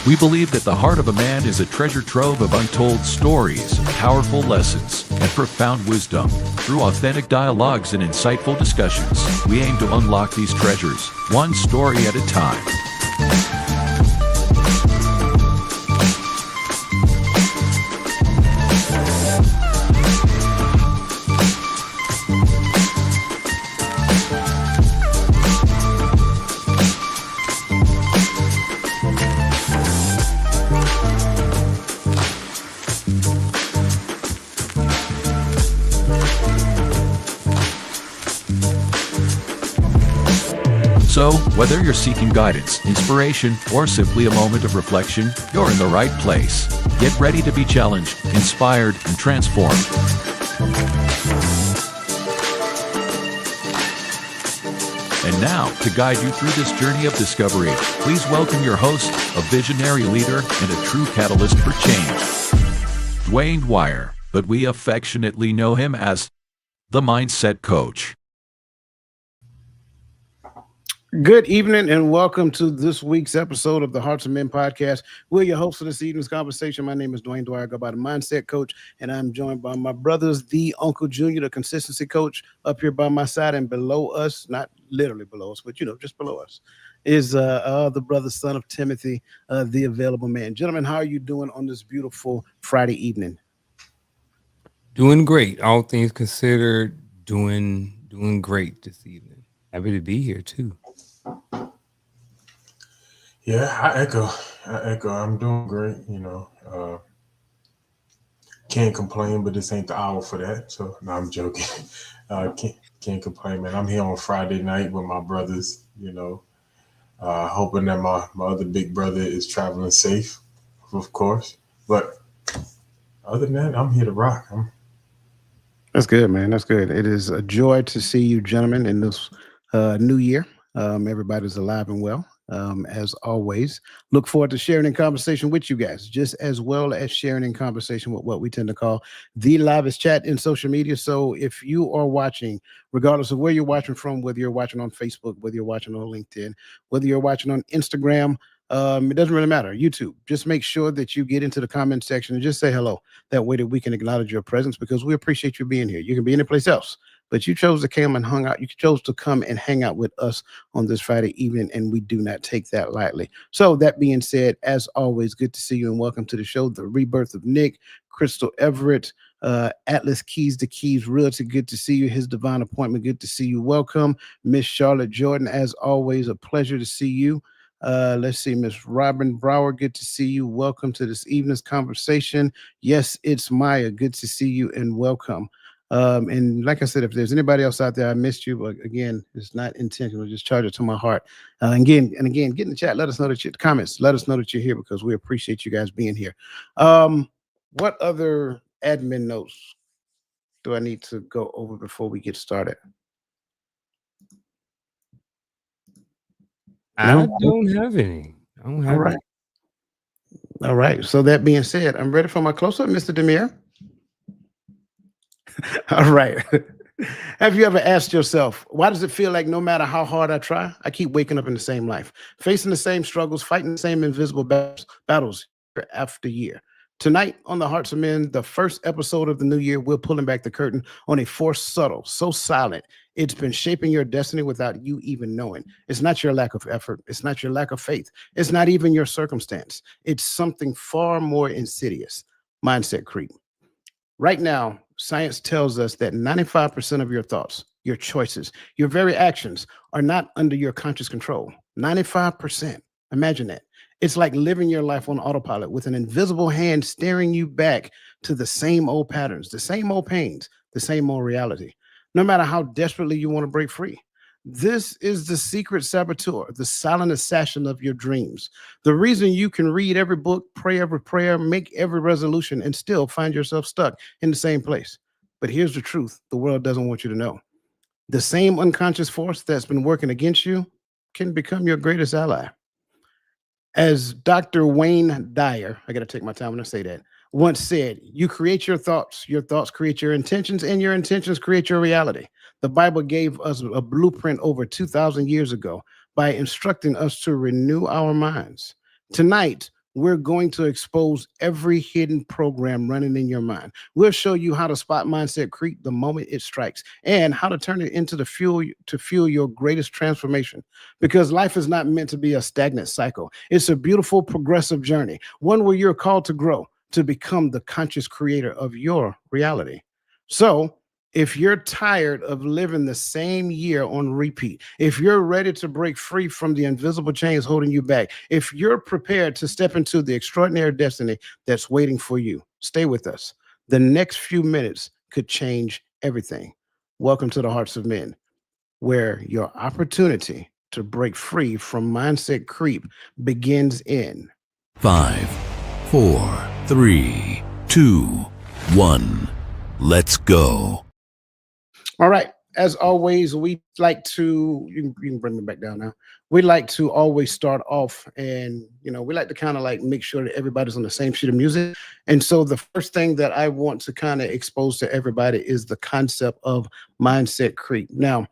We believe that the heart of a man is a treasure trove of untold stories, powerful lessons, and profound wisdom. Through authentic dialogues and insightful discussions, we aim to unlock these treasures, one story at a time. So, whether you're seeking guidance, inspiration, or simply a moment of reflection, you're in the right place. Get ready to be challenged, inspired, and transformed. And now, to guide you through this journey of discovery, please welcome your host, a visionary leader and a true catalyst for change, Dwayne Dwyer, but we affectionately know him as the Mindset Coach. Good evening and welcome to this week's episode of the Hearts of Men podcast. We're your hosts for this evening's conversation. My name is Dwayne Dwyer, I go by the Mindset Coach, and I'm joined by my brothers, the Uncle Junior, the Consistency Coach, up here by my side, and below us, not literally below us, but just below us, is the brother, son of Timothy, the Available Man. Gentlemen, how are you doing on this beautiful Friday evening? Doing great. All things considered, doing great this evening. Happy to be here too. Yeah, I echo. I'm doing great. Can't complain, but this ain't the hour for that. So no, I'm joking. Can't complain, man. I'm here on Friday night with my brothers. Hoping that my other big brother is traveling safe, of course. But other than that, I'm here to rock. That's good, man. That's good. It is a joy to see you, gentlemen, in this new year. Everybody's alive and well. As always, look forward to sharing in conversation with you guys, just as well as sharing in conversation with what we tend to call the livest chat in social media. So if you are watching, regardless of where you're watching from, whether you're watching on Facebook, whether you're watching on LinkedIn, whether you're watching on Instagram, it doesn't really matter. YouTube, just make sure that you get into the comment section and just say hello. That way that we can acknowledge your presence, because we appreciate you being here. You can be any place else, but you chose to come and hung out. You chose to come and hang out with us on this Friday evening, and we do not take that lightly. So that being said, as always, good to see you and welcome to the show. The rebirth of Nick, Crystal Everett, Atlas Keys to Keys Realty, good to see you. His divine appointment, good to see you. Welcome, Miss Charlotte Jordan, as always, a pleasure to see you. Let's see, Miss Robin Brower, good to see you. Welcome to this evening's conversation. Yes, it's Maya, good to see you and welcome. And like I said, if there's anybody else out there, I missed you, but again, it's not intentional. Just charge it to my heart. Again, get in the chat. Let us know that you're comments. Let us know that you're here, because we appreciate you guys being here. What other admin notes do I need to go over before we get started? I don't have any. I don't have any. All right. So that being said, I'm ready for my close-up, Mr. Demir. All right. Have you ever asked yourself, why does it feel like no matter how hard I try, I keep waking up in the same life, facing the same struggles, fighting the same invisible battles year after year? Tonight on the Hearts of Men, the first episode of the new year, we're pulling back the curtain on a force so silent, it's been shaping your destiny without you even knowing. It's not your lack of effort. It's not your lack of faith. It's not even your circumstance. It's something far more insidious: mindset creep. Right now, science tells us that 95% of your thoughts, your choices, your very actions are not under your conscious control. 95%. Imagine that. It's like living your life on autopilot with an invisible hand staring you back to the same old patterns, the same old pains, the same old reality, no matter how desperately you want to break free. This is the secret saboteur, the silent assassin of your dreams. The reason you can read every book, pray every prayer, make every resolution, and still find yourself stuck in the same place. But here's the truth the world doesn't want you to know. The same unconscious force that's been working against you can become your greatest ally. As Dr. Wayne Dyer, I got to take my time when I say that, once said, you create your thoughts create your intentions, and your intentions create your reality. The Bible gave us a blueprint over 2,000 years ago by instructing us to renew our minds. Tonight, we're going to expose every hidden program running in your mind. We'll show you how to spot mindset creep the moment it strikes and how to turn it into the fuel to fuel your greatest transformation. Because life is not meant to be a stagnant cycle. It's a beautiful progressive journey, one where you're called to grow, to become the conscious creator of your reality. So, if you're tired of living the same year on repeat, if you're ready to break free from the invisible chains holding you back, if you're prepared to step into the extraordinary destiny that's waiting for you, stay with us. The next few minutes could change everything. Welcome to the Hearts of Men, where your opportunity to break free from mindset creep begins in 5, 4, 3, 2, 1. Let's go. All right. As always, we like to, you can bring me back down now. We like to always start off and, we like to kind of like make sure that everybody's on the same sheet of music. And so the first thing that I want to kind of expose to everybody is the concept of mindset creep. Now,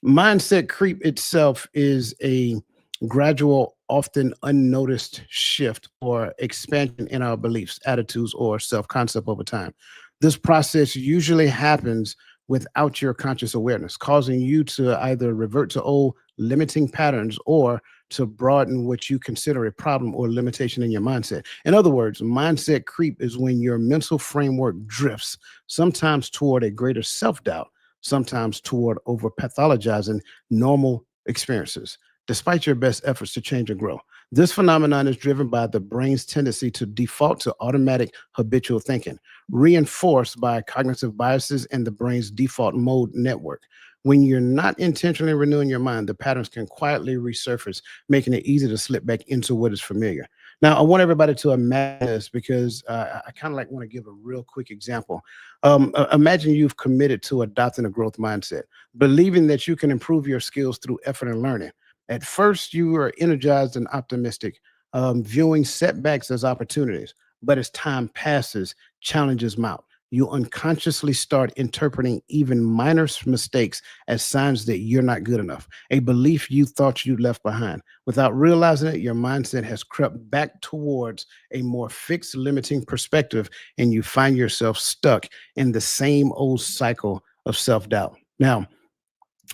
mindset creep itself is a gradual, often unnoticed shift or expansion in our beliefs, attitudes, or self-concept over time. This process usually happens without your conscious awareness, causing you to either revert to old limiting patterns or to broaden what you consider a problem or limitation in your mindset. In other words, mindset creep is when your mental framework drifts, sometimes toward a greater self-doubt, sometimes toward over pathologizing normal experiences, despite your best efforts to change and grow. This phenomenon is driven by the brain's tendency to default to automatic habitual thinking, reinforced by cognitive biases and the brain's default mode network. When you're not intentionally renewing your mind, the patterns can quietly resurface, making it easy to slip back into what is familiar. Now, I want everybody to imagine this because I kind of like want to give a real quick example. Imagine you've committed to adopting a growth mindset, believing that you can improve your skills through effort and learning. At first, you are energized and optimistic, viewing setbacks as opportunities. But as time passes, challenges mount. You unconsciously start interpreting even minor mistakes as signs that you're not good enough, a belief you thought you left behind. Without realizing it, your mindset has crept back towards a more fixed, limiting perspective, and you find yourself stuck in the same old cycle of self-doubt. Now,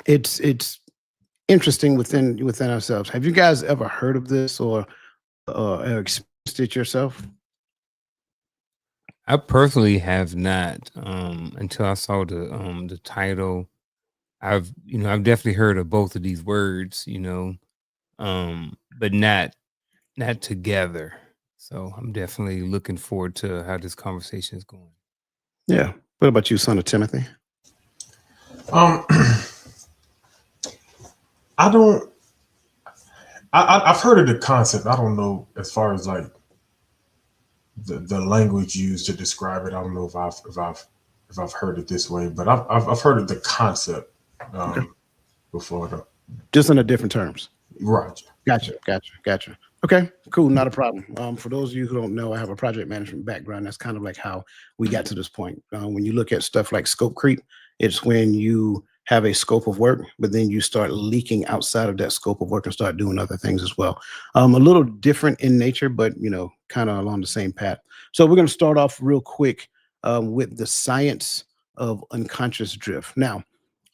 it's interesting within ourselves. Have you guys ever heard of this or experienced it yourself? I personally have not until I saw the title. I've definitely heard of both of these words, but not together. So I'm definitely looking forward to how this conversation is going. Yeah. What about you, son of Timothy? Um, I don't. I've heard of the concept. I don't know as far as like the language used to describe it. I don't know if I've heard it this way, but I've heard of the concept Okay. before. Just in a different terms. Right. Gotcha. Okay, cool. Not a problem. For those of you who don't know, I have a project management background. That's kind of like how we got to this point. When you look at stuff like scope creep, it's when you have a scope of work, but then you start leaking outside of that scope of work and start doing other things as well. A little different in nature, but kind of along the same path. So we're going to start off real quick with the science of unconscious drift. Now,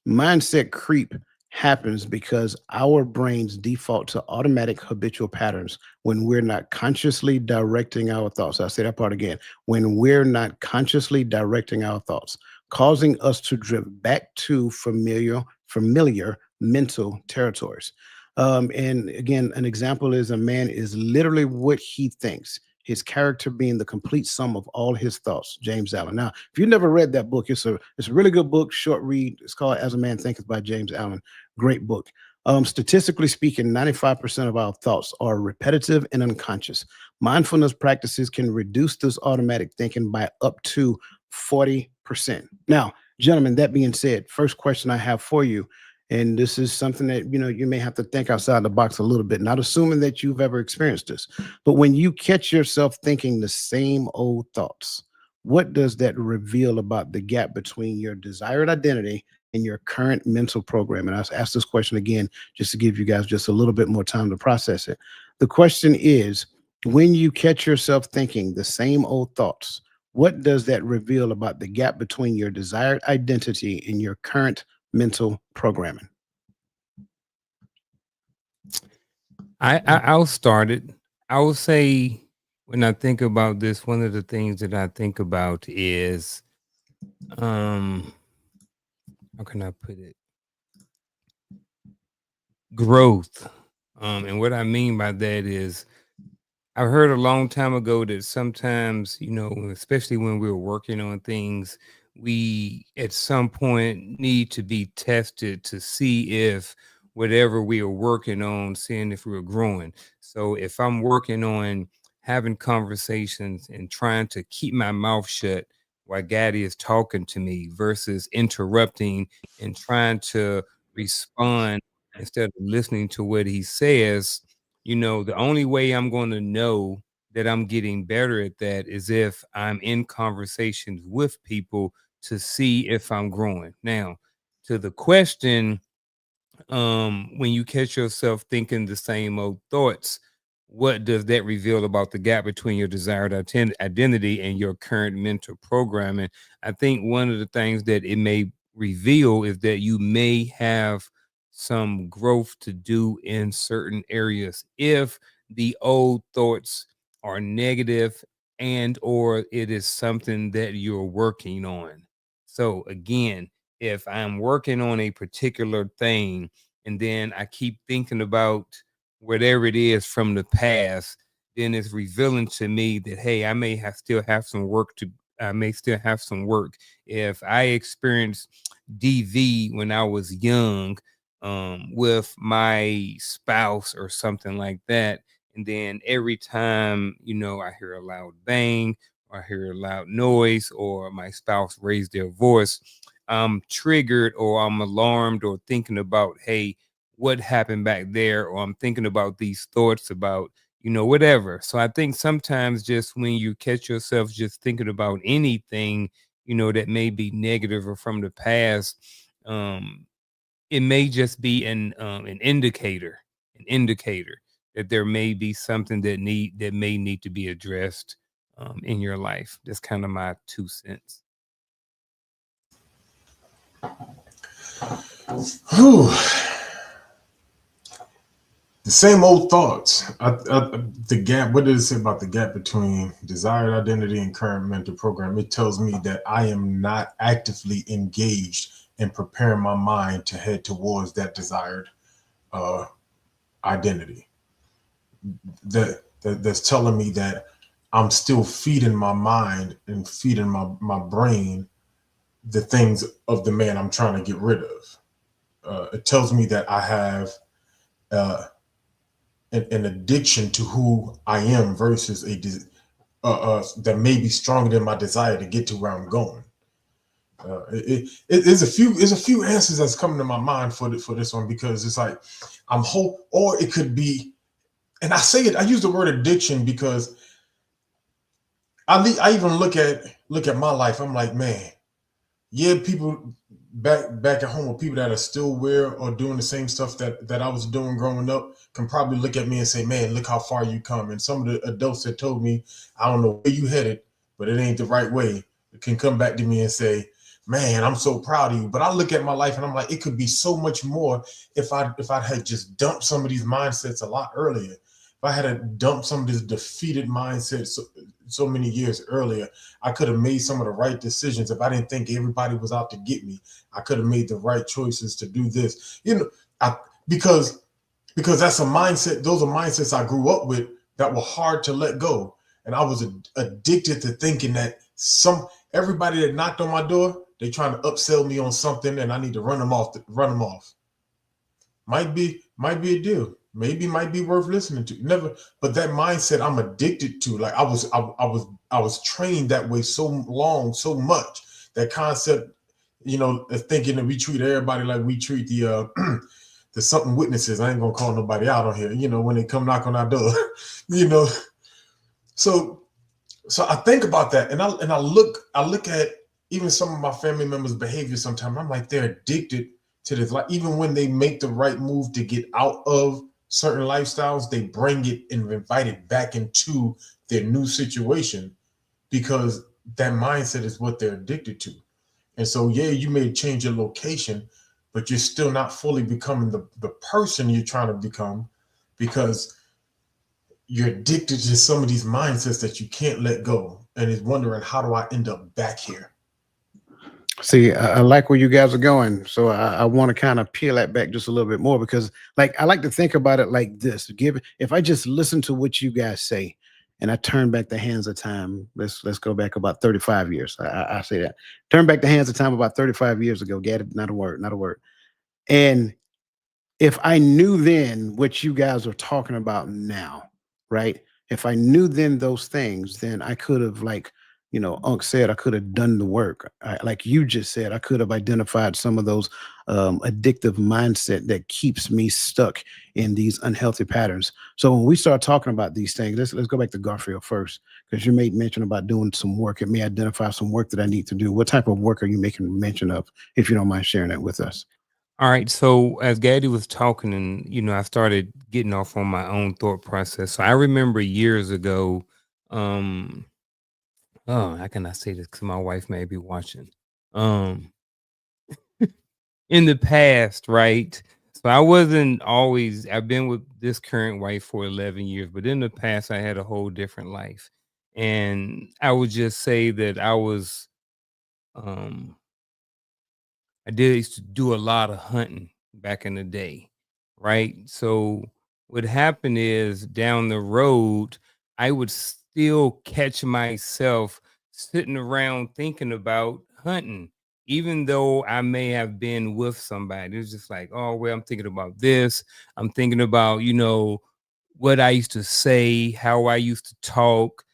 mindset creep happens because our brains default to automatic habitual patterns when we're not consciously directing our thoughts. I'll say that part again. When we're not consciously directing our thoughts, causing us to drift back to familiar mental territories. And again, an example is a man is literally what he thinks, his character being the complete sum of all his thoughts. James Allen. Now, if you've never read that book, it's a really good book, short read. It's called As a Man Thinketh by James Allen. Great book. Statistically speaking, 95% of our thoughts are repetitive and unconscious. Mindfulness practices can reduce this automatic thinking by up to 40%. Now, gentlemen, that being said, first question I have for you, and this is something that you may have to think outside the box a little bit, not assuming that you've ever experienced this, but when you catch yourself thinking the same old thoughts, what does that reveal about the gap between your desired identity and your current mental program? And I'll ask this question again, just to give you guys just a little bit more time to process it. The question is, When you catch yourself thinking the same old thoughts, what does that reveal about the gap between your desired identity and your current mental programming? I'll start it. I will say when I think about this, one of the things that I think about is um how can I put it? Growth. And what I mean by that is I heard a long time ago that sometimes, especially when we're working on things, we at some point need to be tested to see if whatever we are working on, seeing if we're growing. So if I'm working on having conversations and trying to keep my mouth shut while Gaddy is talking to me versus interrupting and trying to respond instead of listening to what he says, the only way I'm going to know that I'm getting better at that is if I'm in conversations with people to see if I'm growing. Now, to the question, when you catch yourself thinking the same old thoughts, what does that reveal about the gap between your desired identity and your current mental programming? I think one of the things that it may reveal is that you may have some growth to do in certain areas if the old thoughts are negative and or it is something that you're working on. So again, if I'm working on a particular thing and then I keep thinking about whatever it is from the past, then it's revealing to me that hey, I may still have some work. If I experienced DV when I was young, with my spouse or something like that, and then every time I hear a loud bang or I hear a loud noise or my spouse raise their voice, I'm triggered or I'm alarmed or thinking about, hey, what happened back there? Or I'm thinking about these thoughts about, whatever. So I think sometimes just when you catch yourself just thinking about anything, that may be negative or from the past, it may just be an indicator that there may be something that may need to be addressed in your life. That's kind of my 2 cents. Whew. The same old thoughts. The gap. What does it say about the gap between desired identity and current mental program? It tells me that I am not actively engaged in preparing my mind to head towards that desired uh, identity. That's telling me that I'm still feeding my mind and feeding my brain the things of the man I'm trying to get rid of. It tells me that I have uh, an addiction to who I am versus that may be stronger than my desire to get to where I'm going. It's a few answers that's coming to my mind for this one, because it's like or it could be, and I use the word addiction because I even look at my life. I'm like, man, yeah, people back at home, or people that are still aware or doing the same stuff that I was doing growing up, can probably look at me and say, man, look how far you come. And some of the adults that told me, I don't know where you headed, but it ain't the right way, can come back to me and say, man, I'm so proud of you. But I look at my life and I'm like, it could be so much more if I had just dumped some of these mindsets a lot earlier. If I had dumped some of this defeated mindset so many years earlier, I could have made some of the right decisions. If I didn't think everybody was out to get me, I could have made the right choices to do this. Because that's a mindset. Those are mindsets I grew up with that were hard to let go. And I was addicted to thinking that everybody that knocked on my door, they trying to upsell me on something, and I need to run them off. Might be a deal. Maybe might be worth listening to. Never, but that mindset I'm addicted to. Like I was trained that way so long, so much. That concept, of thinking that we treat everybody like we treat the the something witnesses. I ain't gonna call nobody out on here. When they come knock on our door, So I think about that, and I look at even some of my family members' behavior sometimes. I'm like, they're addicted to this. Like even when they make the right move to get out of certain lifestyles, they bring it and invite it back into their new situation because that mindset is what they're addicted to. And so, yeah, you may change your location, but you're still not fully becoming the person you're trying to become because you're addicted to some of these mindsets that you can't let go and is wondering, how do I end up back here? See, I like where you guys are going. So I want to kind of peel that back just a little bit more because, like, I like to think about it like this. Give if I just listen to what you guys say, and I turn back the hands of time. Let's go back about 35 years. I say that. Turn back the hands of time about 35 years ago. Get it? Not a word. Not a word. And if I knew then what you guys are talking about now, right? If I knew then those things, then I could have, like, Unc said, I could have done the work. Like you just said, I could have identified some of those addictive mindset that keeps me stuck in these unhealthy patterns. So when we start talking about these things, let's go back to Garfield first, because you made mention about doing some work. It may identify some work that I need to do. What type of work are you making mention of, if you don't mind sharing that with us? All right. So as Gaddy was talking, and I started getting off on my own thought process. So I remember years ago, um, oh, how can I say this? Because my wife may be watching. Um, in the past, right? So I wasn't always. I've been with this current wife for 11 years, but in the past, I had a whole different life, and I would just say that Um, I did used to do a lot of hunting back in the day, right? So what happened is down the road, I would still catch myself sitting around thinking about hunting, even though I may have been with somebody. It's just like, oh, well, I'm thinking about this. I'm thinking about, what I used to say, how I used to talk,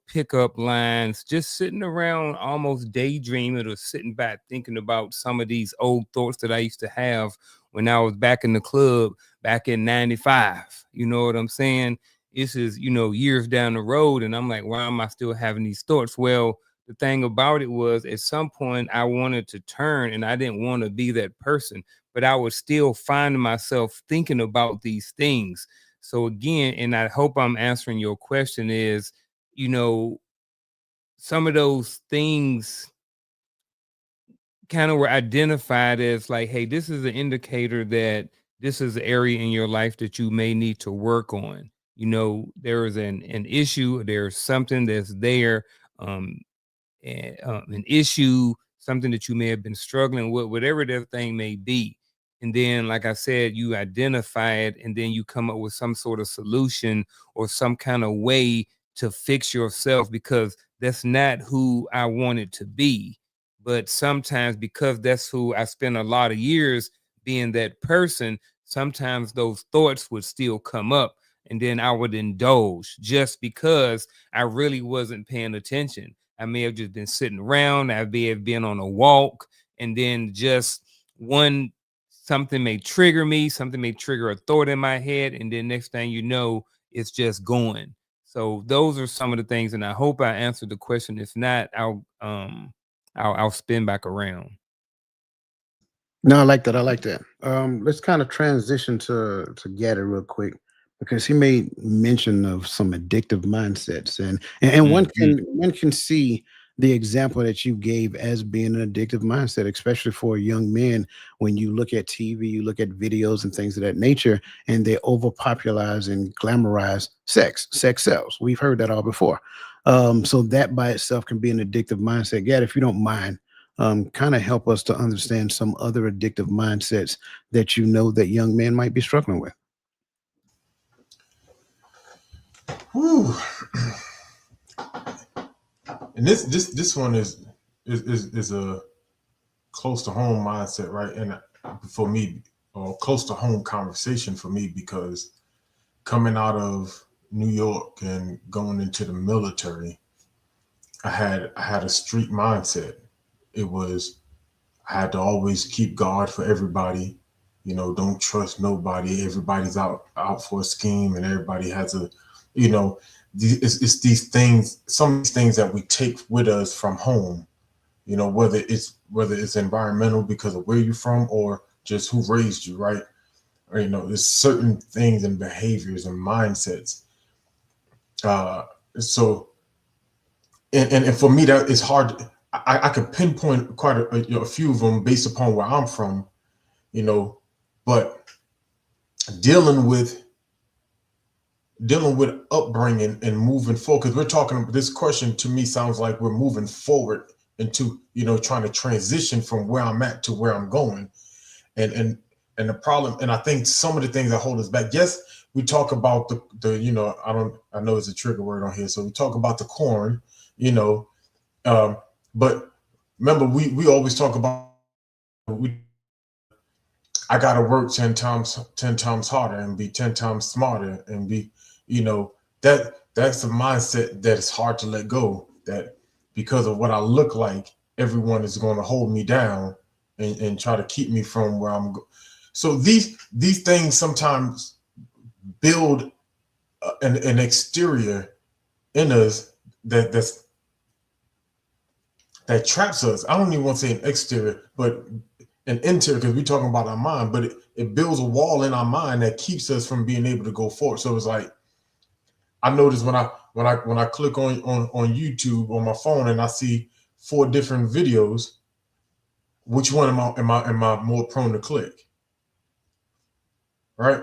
pick up lines, just sitting around almost daydreaming or sitting back thinking about some of these old thoughts that I used to have when I was back in the club back in 95. You know what I'm saying? This is, years down the road. And I'm like, why am I still having these thoughts? Well, the thing about it was at some point I wanted to turn and I didn't want to be that person, but I was still finding myself thinking about these things. So again, and I hope I'm answering your question is, you know, some of those things kind of were identified as like, hey, this is an indicator that this is an area in your life that you may need to work on. There is an issue, there's something that's there. Um, an issue, something that you may have been struggling with, whatever that thing may be. And then, like I said, you identify it and then you come up with some sort of solution or some kind of way to fix yourself because that's not who I wanted to be. But sometimes, because that's who I spent a lot of years being that person, sometimes those thoughts would still come up. And then I would indulge just because I really wasn't paying attention. I may have just been sitting around. I may have been on a walk, and then just something may trigger me. Something may trigger a thought in my head, and then next thing you know, it's just going. So those are some of the things, and I hope I answered the question. If not, I'll spin back around. No, I like that. I like that. Let's kind of transition to Gaddy real quick because he made mention of some addictive mindsets, and Mhm. one can see the example that you gave as being an addictive mindset, especially for young men. When you look at TV, you look at videos and things of that nature, and they overpopularize and glamorize sex. Sex sells. We've heard that all before. So that by itself can be an addictive mindset. Gaddy, if you don't mind, kind of help us to understand some other addictive mindsets that that young men might be struggling with. Whew. And this one is a close to home mindset, right? And for me, or close to home conversation for me, because coming out of New York and going into the military, I had a street mindset. It was I had to always keep guard for everybody. Don't trust nobody. Everybody's out for a scheme, and everybody has a, you know, it's these things. Some of these things that we take with us from home. Whether it's environmental because of where you're from or just who raised you, right? or, there's certain things and behaviors and mindsets. So, and for me, that is hard. I could pinpoint quite a few of them based upon where I'm from, but dealing with upbringing and moving forward, because we're talking, this question to me sounds like we're moving forward into, trying to transition from where I'm at to where I'm going. And the problem, and I think some of the things that hold us back, yes, we talk about the I know it's a trigger word on here, so we talk about the corn, but remember, we always talk about, I gotta work 10 times harder and be 10 times smarter and be, that's a mindset that is hard to let go, that because of what I look like, everyone is going to hold me down and try to keep me from where I'm going. So these things sometimes build an exterior in us that traps us. I don't even want to say an exterior, but an interior, because we're talking about our mind, but it builds a wall in our mind that keeps us from being able to go forward. So it's like, I notice when I click on YouTube on my phone and I see 4 different videos, which one am I more prone to click? Right?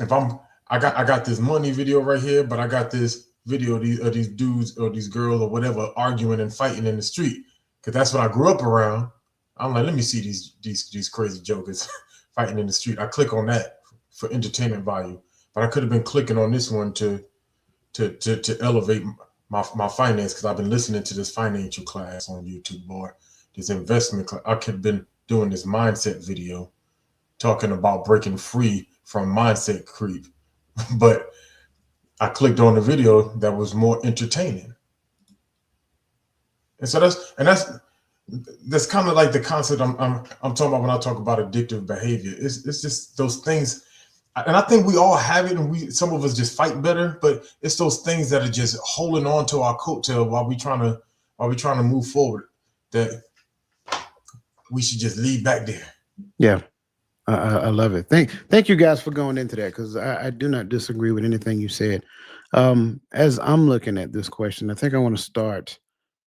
If I got this money video right here, but I got this video of these dudes or these girls or whatever arguing and fighting in the street, because that's what I grew up around. I'm like, let me see these crazy jokers fighting in the street. I click on that for entertainment value, but I could have been clicking on this one to elevate my finance, because I've been listening to this financial class on YouTube, or this investment class. I could have been doing this mindset video talking about breaking free from mindset creep, but I clicked on the video that was more entertaining. And so that's kind of like the concept I'm talking about when I talk about addictive behavior. It's just those things, and I think we all have it, and some of us just fight better, but it's those things that are just holding on to our coattail while we trying to move forward, that we should just leave back there. Yeah. I love it. Thank you guys for going into that, because I do not disagree with anything you said. As I'm looking at this question, I think I want to start.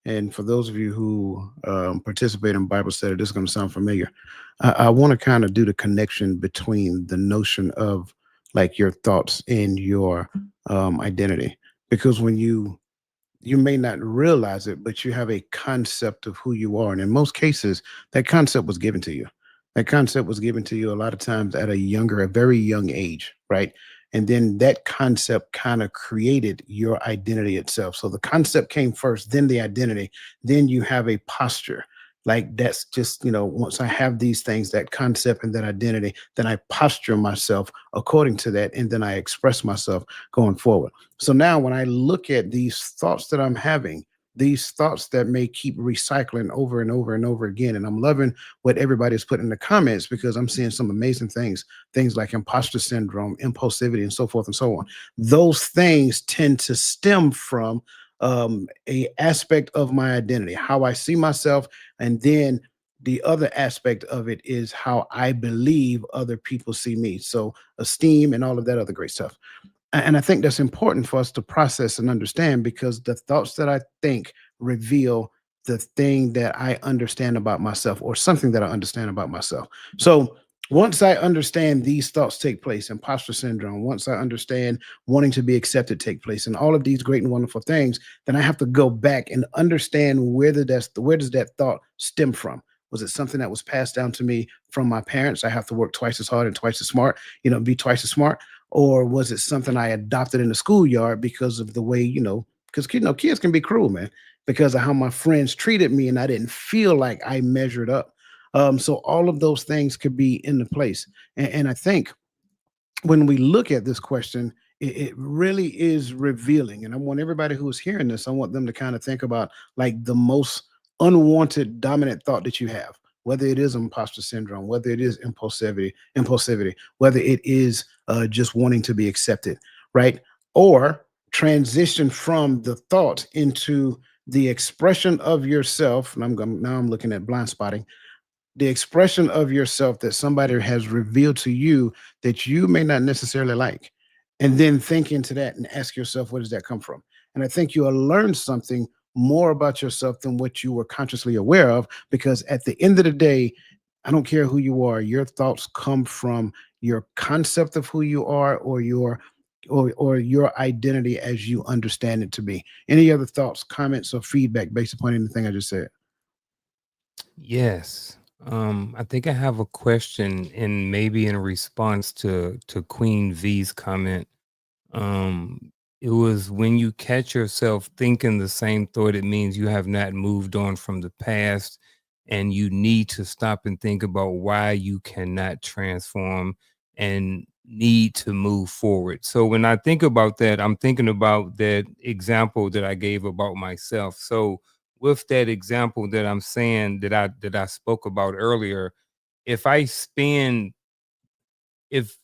And for those of you who participate in Bible study, this is going to sound familiar. I want to kind of do the connection between the notion of like your thoughts and your identity, because when you may not realize it, but you have a concept of who you are. And in most cases, that concept was given to you. That concept was given to you a lot of times at a very young age, right? And then that concept kind of created your identity itself. So the concept came first, then the identity, then you have a posture. Like that's just, once I have these things, that concept and that identity, then I posture myself according to that. And then I express myself going forward. So now when I look at these thoughts that I'm having, these thoughts that may keep recycling over and over and over again. And I'm loving what everybody's put in the comments, because I'm seeing some amazing things like imposter syndrome, impulsivity, and so forth and so on. Those things tend to stem from a aspect of my identity, how I see myself. And then the other aspect of it is how I believe other people see me. So esteem and all of that other great stuff. And I think that's important for us to process and understand, because the thoughts that I think reveal the thing that I understand about myself, or something that I understand about myself. So once I understand these thoughts take place, imposter syndrome, once I understand wanting to be accepted take place, and all of these great and wonderful things, then I have to go back and understand where does that thought stem from? Was it something that was passed down to me from my parents? I have to work twice as hard and twice as smart, be twice as smart. Or was it something I adopted in the schoolyard because of the way, because kids can be cruel, man, because of how my friends treated me and I didn't feel like I measured up. So all of those things could be in the place. And I think when we look at this question, it really is revealing. And I want everybody who is hearing this, I want them to kind of think about like the most unwanted dominant thought that you have, whether it is imposter syndrome, whether it is impulsivity, whether it is just wanting to be accepted, right? Or transition from the thought into the expression of yourself. And now I'm looking at blind spotting, the expression of yourself that somebody has revealed to you that you may not necessarily like. And then think into that and ask yourself, where does that come from? And I think you'll learn something more about yourself than what you were consciously aware of, because at the end of the day, I don't care who you are, your thoughts come from your concept of who you are, or your identity as you understand it to be. Any other thoughts, comments, or feedback based upon anything I just said? Yes. I think I have a question, and maybe in response to Queen V's comment. Um, it was when you catch yourself thinking the same thought, it means you have not moved on from the past, and you need to stop and think about why you cannot transform and need to move forward. So when I think about that, I'm thinking about that example that I gave about myself. So with that example that I'm saying that I spoke about earlier, if I spend if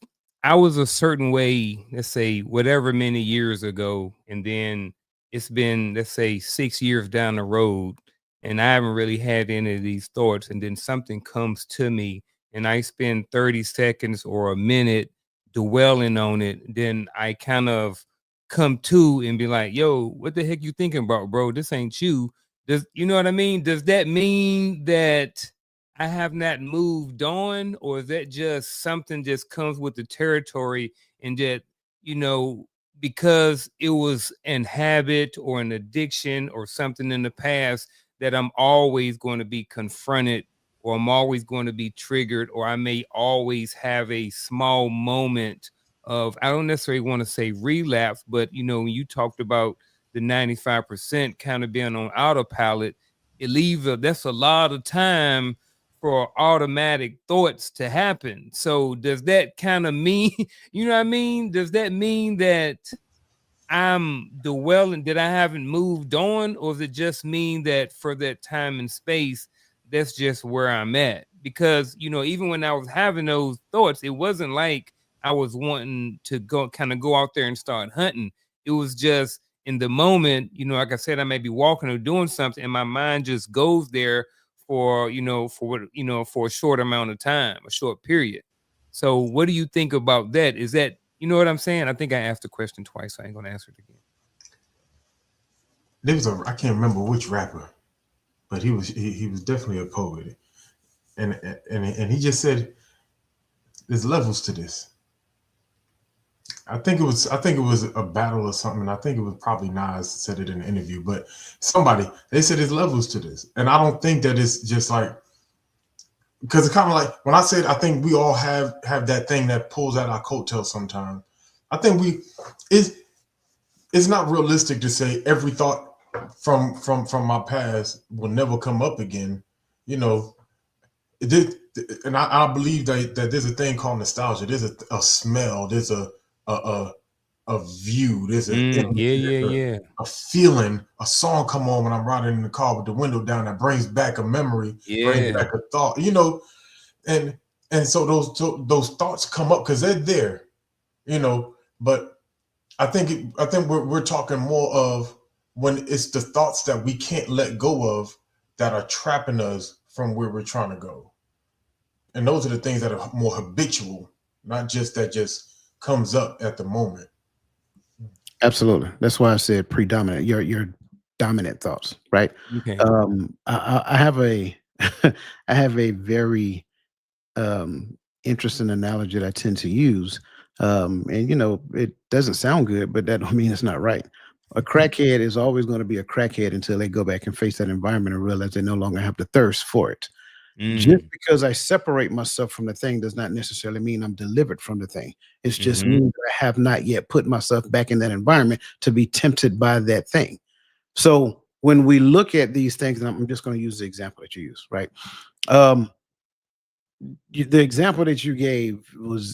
I was a certain way, let's say whatever many years ago, and then it's been, let's say, 6 years down the road, and I haven't really had any of these thoughts, and then something comes to me, and I spend 30 seconds or a minute dwelling on it, then I kind of come to and be like, yo, what the heck you thinking about, bro? This ain't you. Does you know what I mean? Does that mean that I have not moved on, or is that just something just comes with the territory, and that, you know, because it was an habit or an addiction or something in the past, that I'm always going to be confronted, or I'm always going to be triggered, or I may always have a small moment of, I don't necessarily want to say relapse, but when you talked about the 95% kind of being on autopilot, that's a lot of time for automatic thoughts to happen. So does that kind of mean, you know what I mean? Does that mean that I'm dwelling, that I haven't moved on, or does it just mean that for that time and space, that's just where I'm at? Because, even when I was having those thoughts, it wasn't like I was wanting to go out there and start hunting. It was just in the moment, like I said, I may be walking or doing something, and my mind just goes there for a short amount of time, a short period. So what do you think about that? Is that, you know what I'm saying? I think I asked the question twice, so I ain't gonna answer it again. There was I can't remember which rapper, but he was definitely a poet, and he just said there's levels to this. I think it was a battle or something. I think it was probably Nas said it in an interview, but they said there's levels to this, and I don't think that it's just like, because it's kind of like when I said I think we all have that thing that pulls at our coattails sometimes. I think it's not realistic to say every thought from my past will never come up again. You know, it did, and I believe that there's a thing called nostalgia. There's a smell. There's a view. There's Yeah. a feeling. A song come on when I'm riding in the car with the window down that brings back a memory, brings Yeah. back a thought. And so those thoughts come up because they're there. But I think we're talking more of when it's the thoughts that we can't let go of that are trapping us from where we're trying to go. And those are the things that are more habitual, not just that just comes up at the moment. Absolutely. That's why I said predominant. Your dominant thoughts, right? Okay. I have a I have a very interesting analogy that I tend to use. And it doesn't sound good, but that don't mean it's not right. A crackhead is always going to be a crackhead until they go back and face that environment and realize they no longer have the thirst for it. Just because I separate myself from the thing does not necessarily mean I'm delivered from the thing. It's just Mhm. means that I have not yet put myself back in that environment to be tempted by that thing. So when we look at these things, and I'm just going to use the example that you use, right? Um, the example that you gave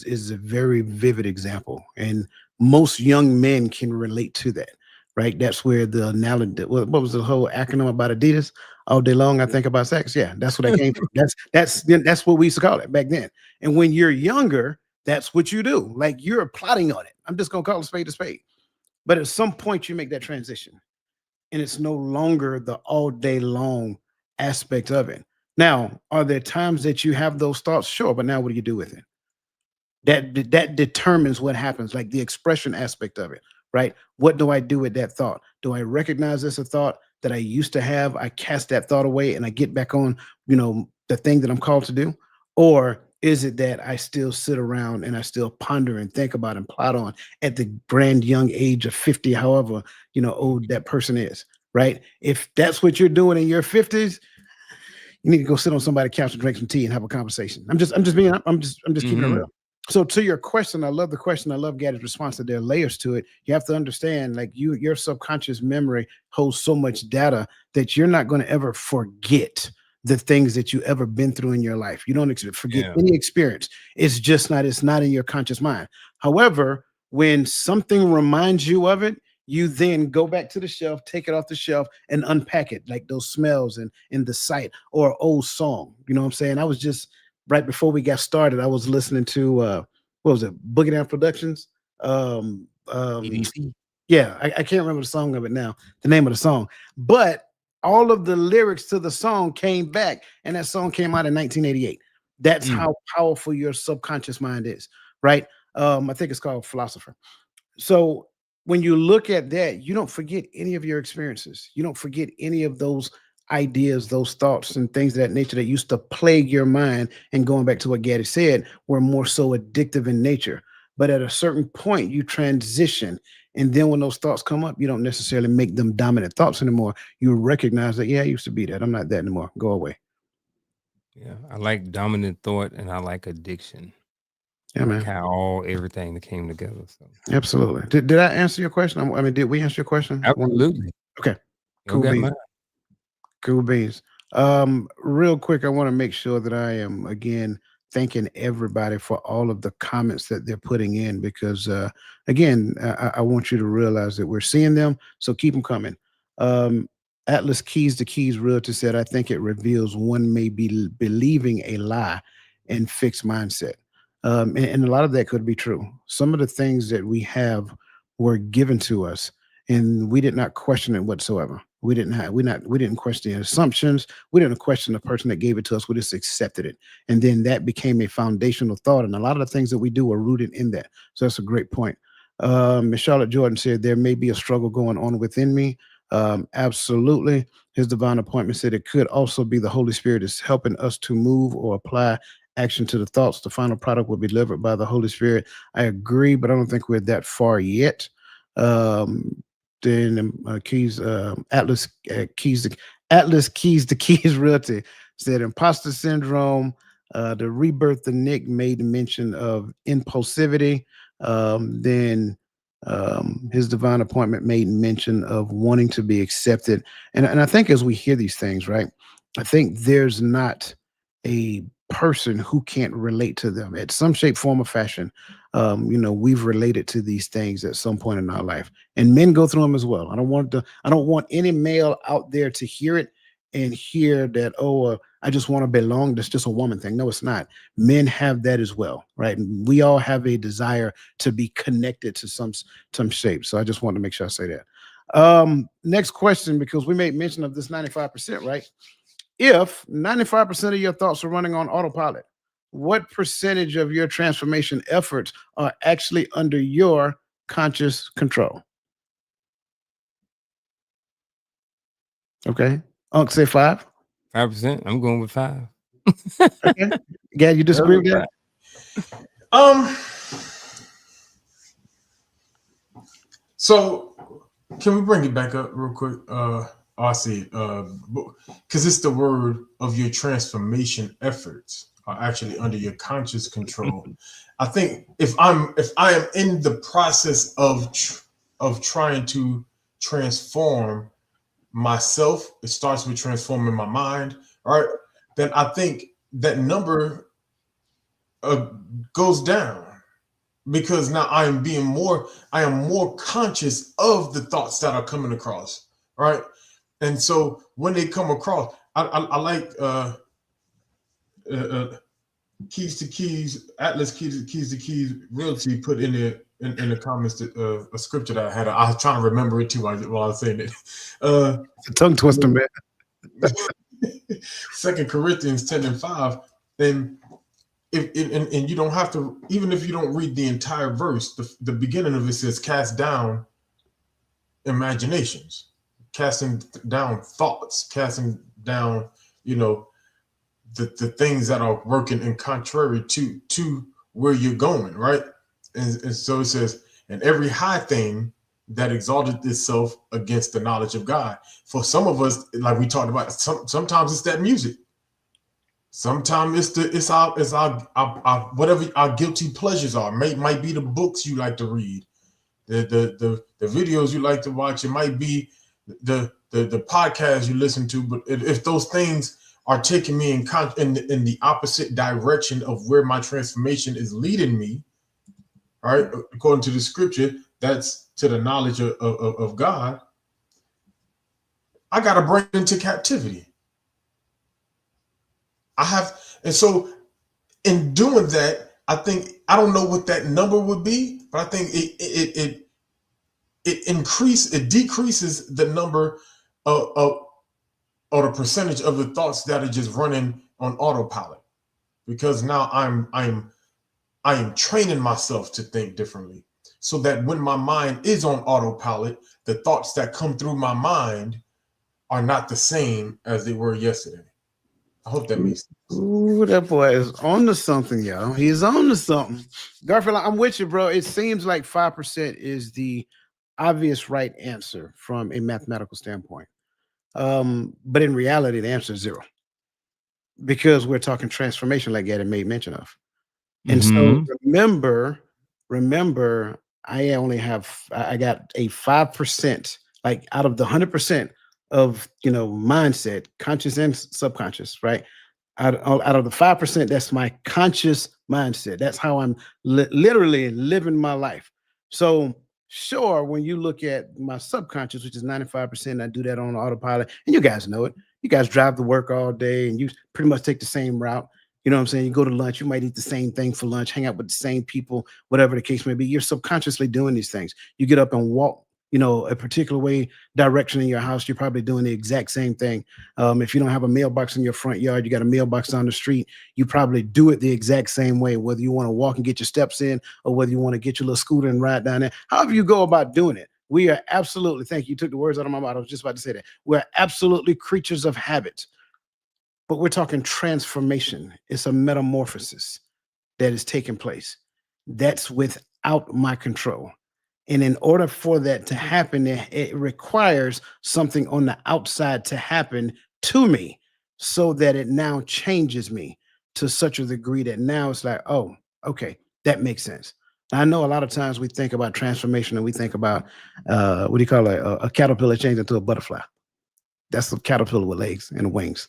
is a very vivid example, and most young men can relate to that, right? That's where the analogy, what was the whole acronym about Adidas? All day long I think about sex. Yeah, that's where that came from. That's what we used to call it back then. And when you're younger, that's what you do. Like, you're plotting on it. I'm just gonna call a spade a spade. But at some point you make that transition, and it's no longer the all day long aspect of it. Now, are there times that you have those thoughts? Sure, but now what do you do with it? That determines what happens, like the expression aspect of it, right? What do I do with that thought? Do I recognize this a thought that I used to have? I cast that thought away and I get back on, the thing that I'm called to do? Or is it that I still sit around and I still ponder and think about and plot on at the grand young age of 50, however, old that person is, right? If that's what you're doing in your 50s, you need to go sit on somebody's couch and drink some tea and have a conversation. I'm just keeping it real. So to your question, I love the question. I love Gaddy's response that there are layers to it. You have to understand, like your subconscious memory holds so much data that you're not going to ever forget the things that you ever been through in your life. You don't forget any experience. It's not in your conscious mind. However, when something reminds you of it, you then go back to the shelf, take it off the shelf, and unpack it, like those smells and the sight or old song. You know what I'm saying? I was just right before we got started, I was listening to what was it, Boogie Down Productions? EDC. Yeah, I can't remember the song of it now, the name of the song, but all of the lyrics to the song came back, and that song came out in 1988. That's how powerful your subconscious mind is, right? I think it's called Philosopher. So when you look at that, you don't forget any of your experiences. You don't forget any of those ideas, those thoughts, and things of that nature that used to plague your mind. And going back to what Gaddy said, were more so addictive in nature. But at a certain point, you transition. And then when those thoughts come up, you don't necessarily make them dominant thoughts anymore. You recognize that, yeah, I used to be that. I'm not that anymore. Go away. Yeah, I like dominant thought and I like addiction. Yeah, man. How everything that came together. So absolutely. Did I answer your question? I mean, did we answer your question? absolutely. Okay. Cool. Cool beans. Real quick, I want to make sure that I am again thanking everybody for all of the comments that they're putting in because again, I want you to realize that we're seeing them, so keep them coming. Atlas Keys to Keys Realtor said, I think it reveals one may be believing a lie and fixed mindset. And a lot of that could be true. Some of the things that we have were given to us and we did not question it whatsoever. We didn't question the assumptions. We didn't question the person that gave it to us. We just accepted it. And then that became a foundational thought. And a lot of the things that we do are rooted in that. So that's a great point. Ms. Charlotte Jordan said, there may be a struggle going on within me. Absolutely. His divine appointment said it could also be the Holy Spirit is helping us to move or apply action to the thoughts. The final product will be delivered by the Holy Spirit. I agree, but I don't think we're that far yet. Then Keys Atlas Keys to Keys Realty said imposter syndrome, the rebirth of Nick made mention of impulsivity. Then his divine appointment made mention of wanting to be accepted. And I think as we hear these things, right, I think there's not a person who can't relate to them at some shape, form, or fashion. We've related to these things at some point in our life, and men go through them as well. I don't want any male out there to hear it and hear that, I just want to belong. That's just a woman thing. No, it's not. Men have that as well, right? And we all have a desire to be connected to some shape. So I just want to make sure I say that. Next question, because we made mention of this 95%, right? If 95% of your thoughts are running on autopilot, what percentage of your transformation efforts are actually under your conscious control? Okay. Unc, say 5. 5%. I'm going with 5. Okay. Gad, you disagree with that? So can we bring it back up real quick? I see. Because it's the word of your transformation efforts are actually under your conscious control. I think if I am in the process of trying to transform myself, it starts with transforming my mind, right? Then I think that number goes down because now I am more conscious of the thoughts that are coming across, right? And so when they come across, I like Keys to Keys, Atlas Keys to Keys Realty put in the comments a scripture that I had. I was trying to remember it too while I was saying it. It's a tongue twister, man. Second Corinthians 10:5. And and you don't have to, even if you don't read the entire verse, the beginning of it says, cast down imaginations, casting down thoughts, casting down, the things that are working in contrary to where you're going, right? And so it says, and every high thing that exalted itself against the knowledge of God. For some of us, like we talked about, sometimes it's that music. Sometimes it's our whatever our guilty pleasures are. Might be the books you like to read, the videos you like to watch. It might be the podcast you listen to. But if those things are taking me in the opposite direction of where my transformation is leading me, all right, according to the scripture, that's to the knowledge of God, I got to bring it into captivity. And so in doing that, I don't know what that number would be, but I think it decreases the number of or the percentage of the thoughts that are just running on autopilot, because now I am training myself to think differently, so that when my mind is on autopilot, the thoughts that come through my mind are not the same as they were yesterday. I hope that makes sense. Ooh, that boy is on to something, y'all. He's on to something. Garfield, I'm with you, bro. It seems like 5% is the obvious right answer from a mathematical standpoint. But in reality, the answer is 0. Because we're talking transformation, like Gaddy made mention of. And so remember, I got a 5%, like out of the 100% of mindset, conscious and subconscious, right? Out of the 5%, that's my conscious mindset. That's how I'm literally living my life. So sure, when you look at my subconscious, which is 95%, I do that on autopilot, and you guys know it. You guys drive to work all day and you pretty much take the same route. You know what I'm saying? You go to lunch, you might eat the same thing for lunch, hang out with the same people, whatever the case may be. You're subconsciously doing these things. You get up and walk, a particular way, direction in your house. You're probably doing the exact same thing. If you don't have a mailbox in your front yard, you got a mailbox down the street, you probably do it the exact same way, whether you want to walk and get your steps in or whether you want to get your little scooter and ride down there. However you go about doing it, we are absolutely, thank you, you took the words out of my mouth. I was just about to say that. We're absolutely creatures of habit. But we're talking transformation. It's a metamorphosis that is taking place. That's without my control. And in order for that to happen, it requires something on the outside to happen to me so that it now changes me to such a degree that now it's like, oh, okay, that makes sense. I know a lot of times we think about transformation and we think about, what do you call it? A caterpillar changing into a butterfly. That's a caterpillar with legs and wings.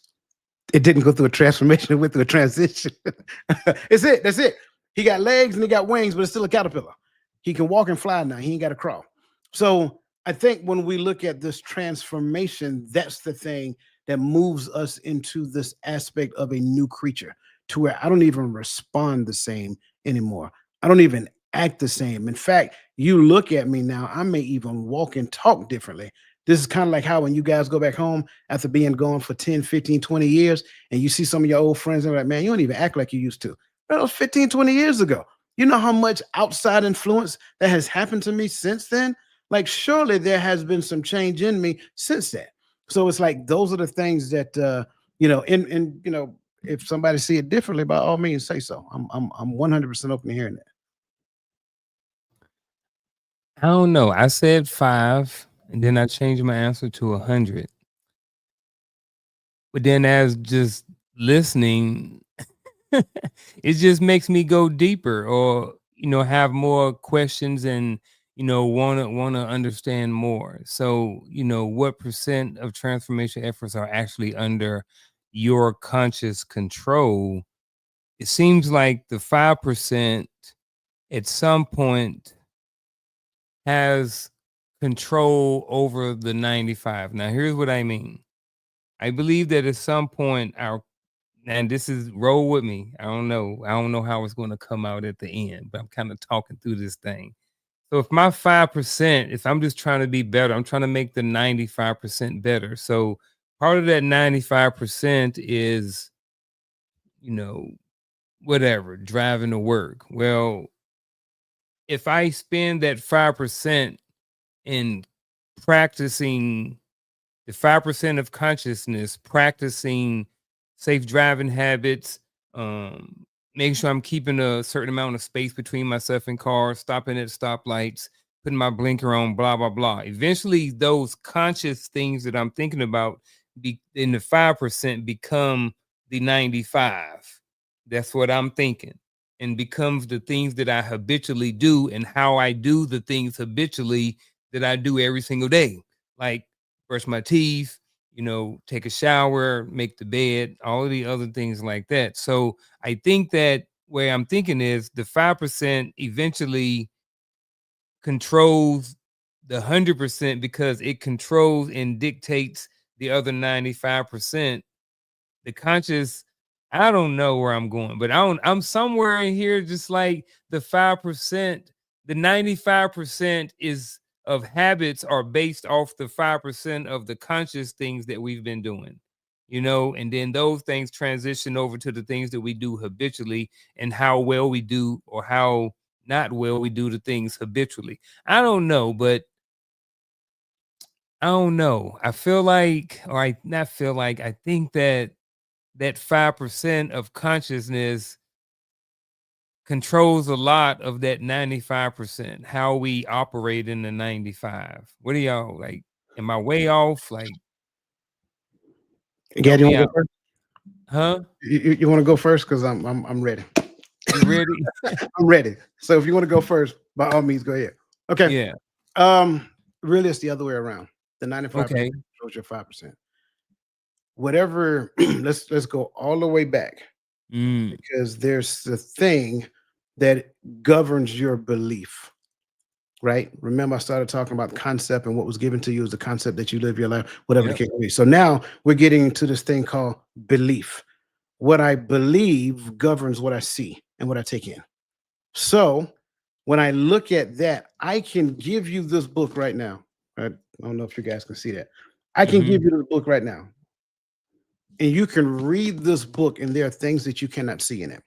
It didn't go through a transformation, it went through a transition. That's it. He got legs and he got wings, but it's still a caterpillar. He can walk and fly now. He ain't got to crawl. So I think when we look at this transformation, that's the thing that moves us into this aspect of a new creature, to where I don't even respond the same anymore. I don't even act the same. In fact, you look at me now, I may even walk and talk differently. This is kind of like how when you guys go back home after being gone for 10, 15, 20 years, and you see some of your old friends and they're like, man, you don't even act like you used to. That was 15, 20 years ago. You know how much outside influence that has happened to me since then? Like, surely there has been some change in me since then. So it's like, those are the things that, if somebody see it differently, by all means, say so. I'm 100% open to hearing that. I don't know. I said 5, and then I changed my answer to 100. But then, as just listening, it just makes me go deeper, or have more questions, and wanna understand more. So, what percent of transformation efforts are actually under your conscious control? It seems like the 5% at some point has control over the 95. Now, here's what I mean. I believe that at some point and this is, roll with me. I don't know how it's going to come out at the end, but I'm kind of talking through this thing. So if my 5%, if I'm just trying to be better, I'm trying to make the 95% better. So part of that 95% is, whatever, driving to work. Well, if I spend that 5% in practicing the 5% of consciousness, practicing safe driving habits, making sure I'm keeping a certain amount of space between myself and cars, stopping at stoplights, putting my blinker on, blah, blah, blah. Eventually, those conscious things that I'm thinking about in the 5% become the 95. That's what I'm thinking. And becomes the things that I habitually do and how I do the things habitually that I do every single day. Like brush my teeth, take a shower, make the bed, all of the other things like that. So I think that where I'm thinking is the 5% eventually controls the 100% because it controls and dictates the other 95%. The conscious, I don't know where I'm going, but I'm somewhere in here, just like the 5%, the 95% is of habits are based off the 5% of the conscious things that we've been doing, and then those things transition over to the things that we do habitually and how well we do or how not well we do the things habitually. I don't know, but I don't know. I feel like, or I not feel like, I think that 5% of consciousness controls a lot of that 95%, how we operate in the 95. What do y'all like? Am I way off? Like, help Gad, you me want to out. go first? Huh? You want to go first? Because I'm ready. You ready? I'm ready. So if you want to go first, by all means, go ahead. Okay. Yeah. Really, it's the other way around. The 95% Okay. controls your 5%. Whatever. let's go all the way back because there's the thing that governs your belief. Right? Remember, I started talking about the concept, and what was given to you is the concept that you live your life, whatever the case may be. So now we're getting into this thing called belief. What I believe governs what I see and what I take in. So when I look at that, I can give you this book right now. I don't know if you guys can see that. I can give you the book right now. And you can read this book, and there are things that you cannot see in it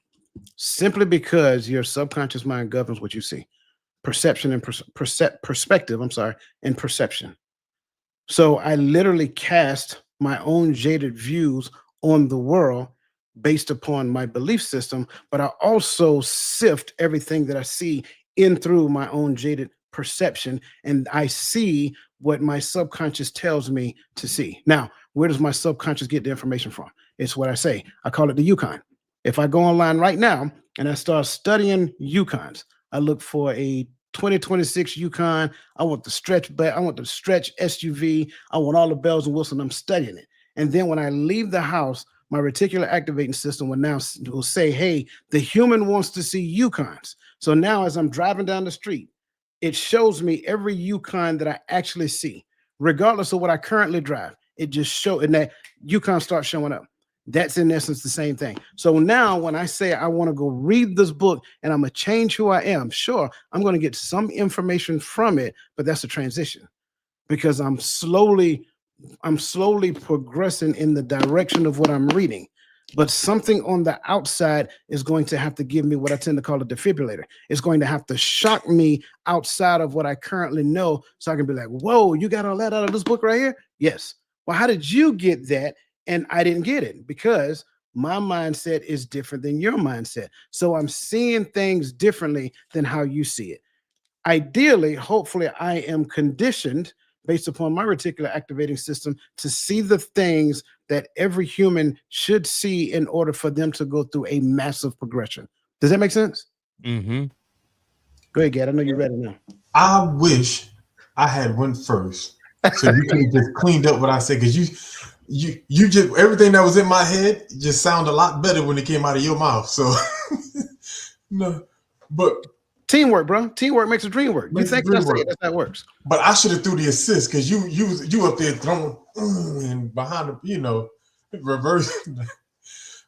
simply because your subconscious mind governs what you see. Perception and perspective, and perception. So I literally cast my own jaded views on the world based upon my belief system, but I also sift everything that I see in through my own jaded perception, and I see what my subconscious tells me to see. Now, where does my subconscious get the information from? It's what I say. I call it the Yukon. If I go online right now and I start studying Yukons, I look for a 2026 Yukon. I want the stretch back. I want the stretch SUV. I want all the bells and whistles. I'm studying it. And then when I leave the house, my reticular activating system will say, hey, the human wants to see Yukons. So now as I'm driving down the street, it shows me every Yukon that I actually see, regardless of what I currently drive. It just shows, and that Yukon starts showing up. That's in essence the same thing. So now when I say I want to go read this book and I'm going to change who I am, sure, I'm going to get some information from it, but that's a transition because I'm slowly progressing in the direction of what I'm reading. But something on the outside is going to have to give me what I tend to call a defibrillator. It's going to have to shock me outside of what I currently know so I can be like, whoa, you got all that out of this book right here? Yes. Well, how did you get that? And I didn't get it because my mindset is different than your mindset. So I'm seeing things differently than how you see it. Ideally, hopefully, I am conditioned based upon my reticular activating system to see the things that every human should see in order for them to go through a massive progression. Does that make sense? Mm-hmm. Go ahead, Gad. I know you're ready now. I wish I had went first, so you could have just cleaned up what I said, because you just, everything that was in my head just sounded a lot better when it came out of your mouth. So no, but teamwork, bro. Teamwork makes the dream work. You think that's it? That's how it works. But I should have threw the assist because you up there throwing and behind the reverse.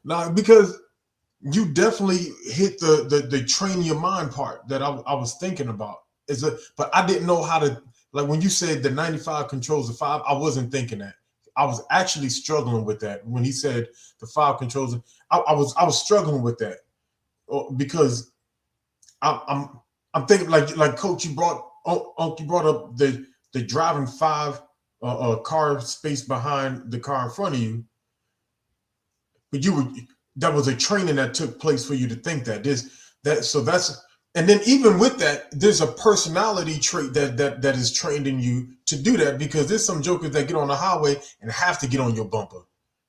Now because you definitely hit the train your mind part that I was thinking about. But I didn't know how to, like when you said the 95 controls the 5, I wasn't thinking that. I was actually struggling with that when he said the 5 controls. I was struggling with that because I'm thinking like Coach, you brought up the driving 5 car space behind the car in front of you, but that was a training that took place for you to think that and then even with that, there's a personality trait that is trained in you to do that, because there's some jokers that get on the highway and have to get on your bumper.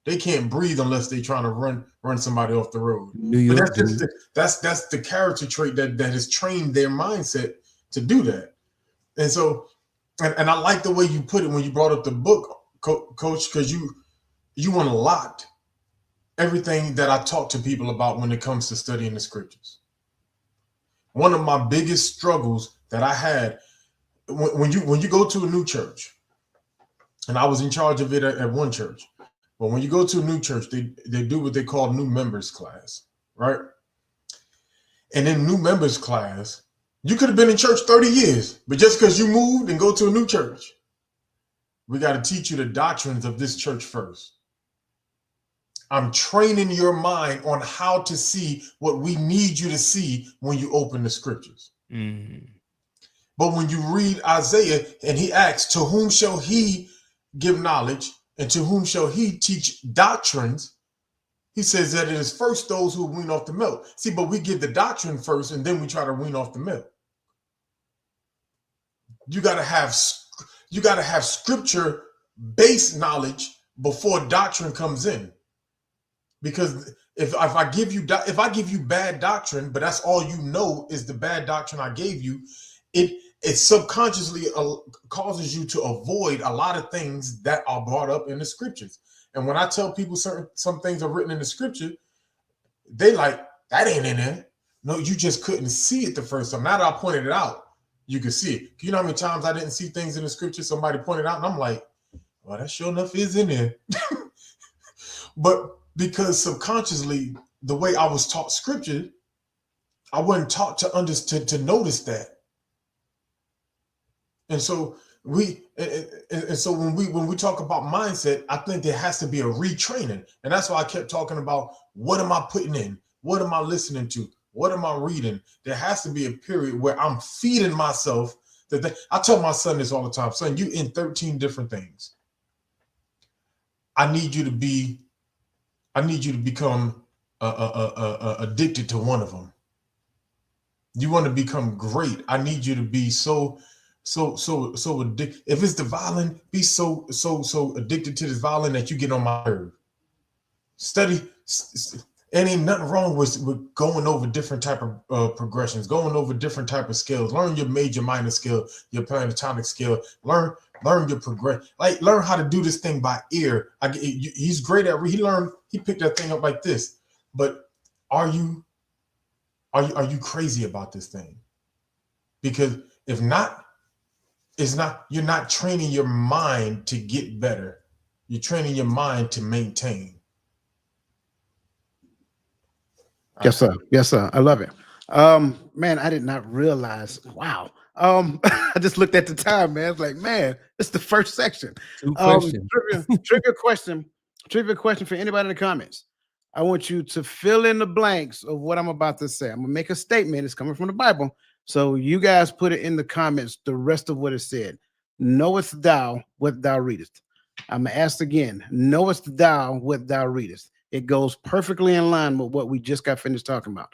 They can't breathe unless they're trying to run somebody off the road. New York, but that's the character trait that has trained their mindset to do that. And so, and I like the way you put it when you brought up the book, Coach, because you unlocked everything that I talk to people about when it comes to studying the scriptures. One of my biggest struggles that I had when you go to a new church, and I was in charge of it at one church, but when you go to a new church, they do what they call new members class, right? And in new members class, you could have been in church 30 years, but just because you moved and go to a new church, we got to teach you the doctrines of this church first. I'm training your mind on how to see what we need you to see when you open the scriptures. Mm. But when you read Isaiah and he asks, to whom shall he give knowledge and to whom shall he teach doctrines? He says that it is first those who wean off the milk. See, but we give the doctrine first and then we try to wean off the milk. You got to have scripture based knowledge before doctrine comes in. Because if I give you bad doctrine, but that's all you know is the bad doctrine I gave you, it subconsciously causes you to avoid a lot of things that are brought up in the scriptures. And when I tell people some things are written in the scripture, they like, that ain't in there. No, you just couldn't see it the first time. Now that I pointed it out, you could see it. You know how many times I didn't see things in the scripture somebody pointed out, and I'm like, well, that sure enough is in there. But because subconsciously, the way I was taught scripture, I wasn't taught to notice that. And so when we talk about mindset, I think there has to be a retraining. And that's why I kept talking about, what am I putting in? What am I listening to? What am I reading? There has to be a period where I'm feeding myself. I tell my son this all the time. Son, you in 13 different things. I need you to become addicted to one of them. You want to become great. I need you to be so addicted. If it's the violin, be so addicted to this violin that you get on my nerve. Study. And ain't nothing wrong with going over different type of progressions, going over different type of scales. Learn your major, minor scale, your pentatonic scale. Learn your progress. Like, learn how to do this thing by ear. He's great at he picked that thing up like this. But are you crazy about this thing? Because if not, you're not training your mind to get better. You're training your mind to maintain. Yes, sir. Yes, sir. I love it. Man, I did not realize. Wow. I just looked at the time, man. I was like, man, it's the first section. Trivia question for anybody in the comments. I want you to fill in the blanks of what I'm about to say. I'm gonna make a statement. It's coming from the Bible. So you guys put it in the comments, the rest of what it said. Knowest thou what thou readest? I'm gonna ask again. Knowest thou what thou readest? It goes perfectly in line with what we just got finished talking about.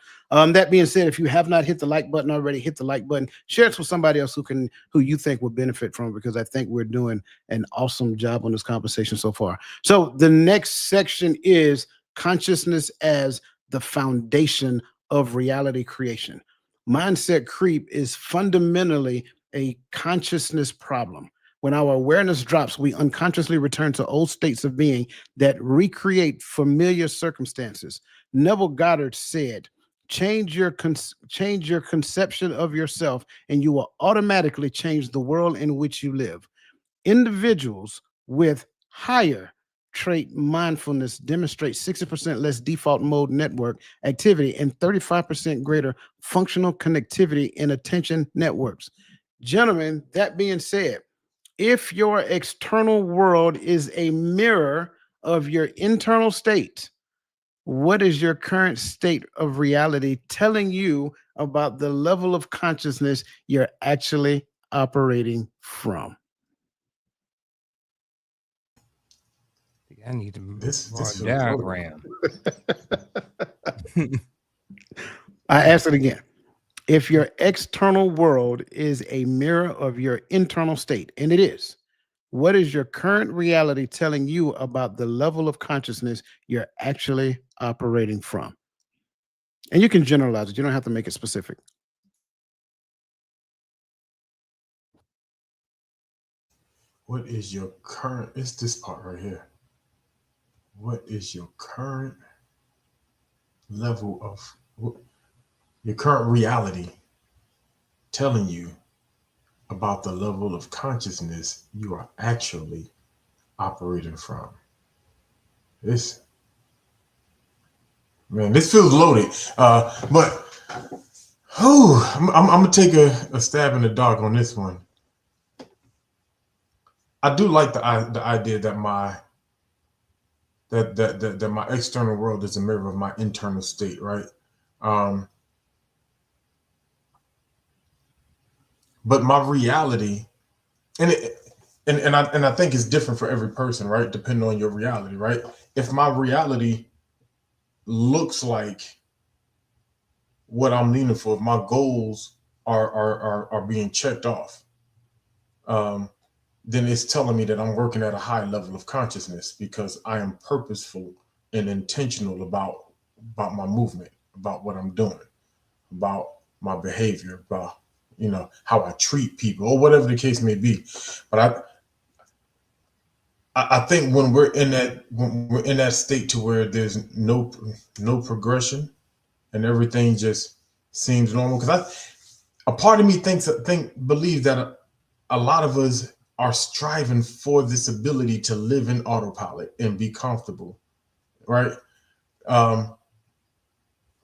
That being said, if you have not hit the like button already, hit the like button. Share it with somebody else who you think will benefit from it, because I think we're doing an awesome job on this conversation so far. So the next section is consciousness as the foundation of reality creation. Mindset creep is fundamentally a consciousness problem. When our awareness drops, we unconsciously return to old states of being that recreate familiar circumstances. Neville Goddard said, change your conception of yourself, and you will automatically change the world in which you live. Individuals with higher trait mindfulness demonstrate 60% less default mode network activity and 35% greater functional connectivity in attention networks. Gentlemen, that being said, If your external world is a mirror of your internal state, what is your current state of reality telling you about the level of consciousness you're actually operating from? I need to draw a This feels loaded. diagram. I ask it again. If your external world is a mirror of your internal state, and it is, what is your current reality telling you about the level of consciousness you're actually operating from? And you can generalize it, you don't have to make it specific. What is your current? It's this part right here. What is your current level of your current reality telling you about the level of consciousness you are actually operating from? This Man, this feels loaded. But I'm gonna take a stab in the dark on this one. I do like the idea that my external world is a mirror of my internal state, right? Um, but my reality, and it, and I think it's different for every person, right? Depending on your reality, right? If my reality looks like what I'm leaning for, if my goals are being checked off, um, then it's telling me that I'm working at a high level of consciousness because I am purposeful and intentional about my movement, about what I'm doing, about my behavior, about how I treat people or whatever the case may be. But I think when we're in that state to where there's no progression and everything just seems normal, because a part of me believes that a lot of us are striving for this ability to live in autopilot and be comfortable, right? Um,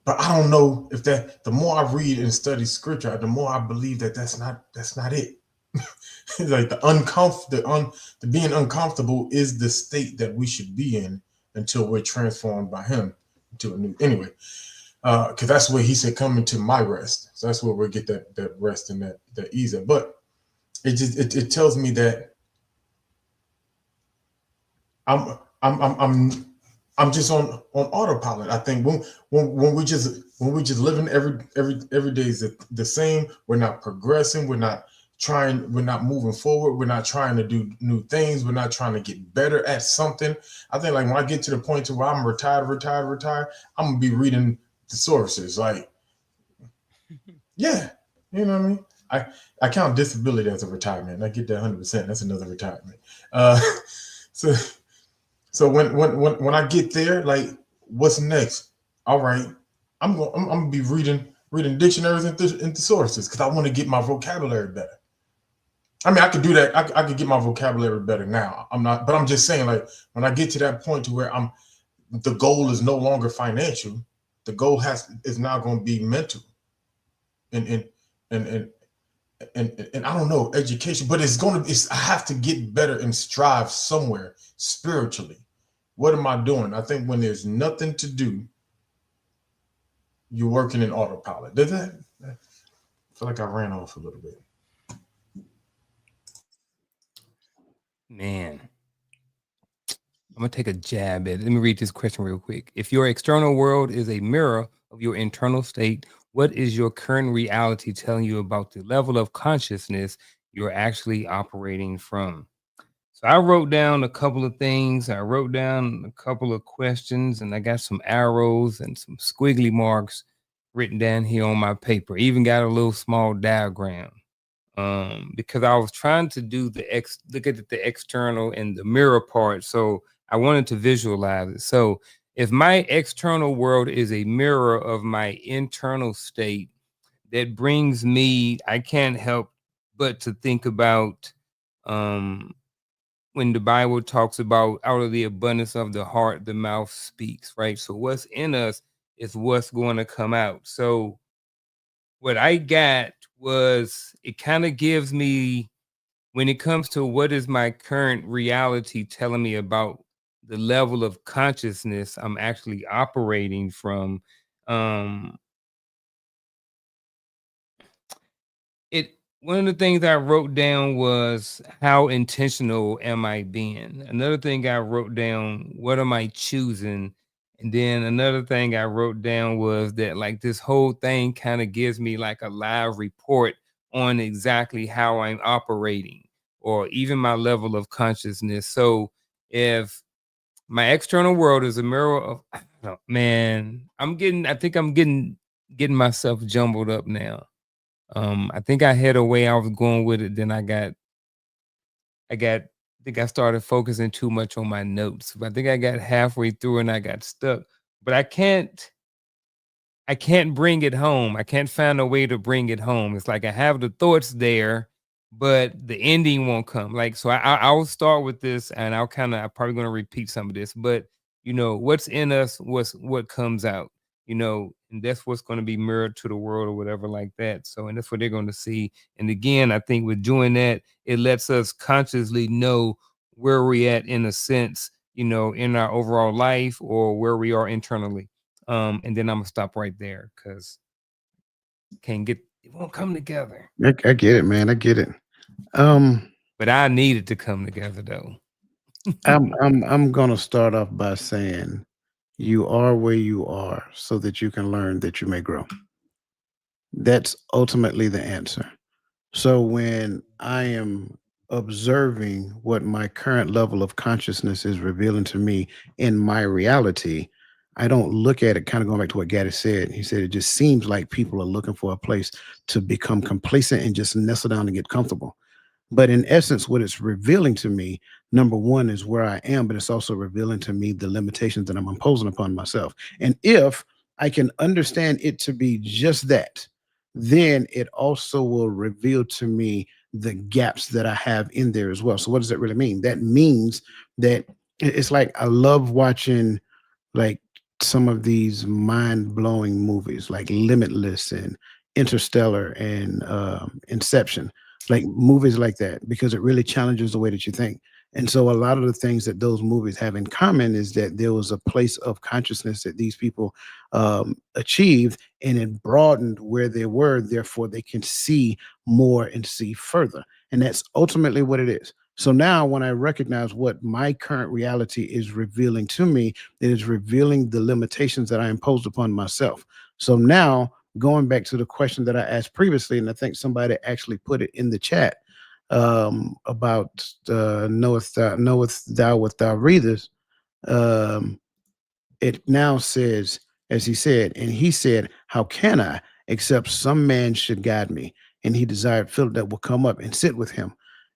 but I don't know if that. The more I read and study scripture, the more I believe that that's not it. It's like the being uncomfortable is the state that we should be in until we're transformed by Him to a new. Anyway, because that's where He said, "Come into my rest." So that's where we get that rest and that ease. But it tells me that I'm I'm I'm I'm I'm just on autopilot. I think when we just living every day is the same. We're not progressing. We're not trying. We're not moving forward. We're not trying to do new things. We're not trying to get better at something. I think like when I get to the point to where I'm retired, I'm gonna be reading the sources. Like, yeah, you know what I mean. I count disability as a retirement. I get that 100%. That's another retirement. So. So when I get there, like, what's next? All right, I'm gonna be reading dictionaries and thesaurus because I want to get my vocabulary better. I mean, I could do that. I could get my vocabulary better now. I'm not, but I'm just saying, like, when I get to that point to where the goal is no longer financial. The goal is now going to be mental, and and and and I don't know, education, but I have to get better and strive somewhere spiritually. What am I doing? I think when there's nothing to do, you're working in autopilot. I feel like I ran off a little bit. Man, I'm gonna take a jab at it. Let me read this question real quick. If your external world is a mirror of your internal state, what is your current reality telling you about the level of consciousness you're actually operating from? So I wrote down a couple of things. I wrote down a couple of questions, and I got some arrows and some squiggly marks written down here on my paper. Even got a little small diagram. Because I was trying to do look at the external and the mirror part. So I wanted to visualize it. So if my external world is a mirror of my internal state, that brings me, I can't help but to think about when the Bible talks about out of the abundance of the heart, the mouth speaks, right? So what's in us is what's going to come out. So what I got was, it kind of gives me when it comes to what is my current reality telling me about the level of consciousness I'm actually operating from, um, it one of the things I wrote down was how intentional am I being? Another thing I wrote down, what am I choosing? And then another thing I wrote down was that like this whole thing kind of gives me like a live report on exactly how I'm operating or even my level of consciousness. So if my external world is a mirror of I don't know, man, I think I'm getting myself jumbled up now. I think I had a way I was going with it. Then I think I started focusing too much on my notes. But I think I got halfway through and I got stuck. But I can't bring it home. I can't find a way to bring it home. It's like I have the thoughts there, but the ending won't come. Like, so I'll start with this and I'm probably going to repeat some of this, but you know, what's in us, what comes out, you know, and that's what's going to be mirrored to the world or whatever like that. So, and that's what they're going to see. And again, I think with doing that, it lets us consciously know where we're at in a sense, you know, in our overall life or where we are internally. And then I'm gonna stop right there because it won't come together. I get it, man. I get it. Um, But I need it to come together though. I'm gonna start off by saying you are where you are so that you can learn that you may grow. That's ultimately the answer. So when I am observing what my current level of consciousness is revealing to me in my reality, I don't look at it kind of going back to what Gaddy said. He said it just seems like people are looking for a place to become complacent and just nestle down and get comfortable. But in essence, what it's revealing to me, number one, is where I am, but it's also revealing to me the limitations that I'm imposing upon myself. And if I can understand it to be just that, then it also will reveal to me the gaps that I have in there as well. So, what does that really mean? That means that it's like I love watching like some of these mind-blowing movies like Limitless and Interstellar and Inception, like movies like that, because it really challenges the way that you think. And so a lot of the things that those movies have in common is that there was a place of consciousness that these people achieved, and it broadened where they were. Therefore, they can see more and see further. And that's ultimately what it is. So now, when I recognize what my current reality is revealing to me, it is revealing the limitations that I imposed upon myself. So now, going back to the question that I asked previously, and I think somebody actually put it in the chat about knowest thou what thou readest. Um, it now says, as he said, and he said, "How can I, except some man should guide me?" And he desired Philip that will come up and sit with him.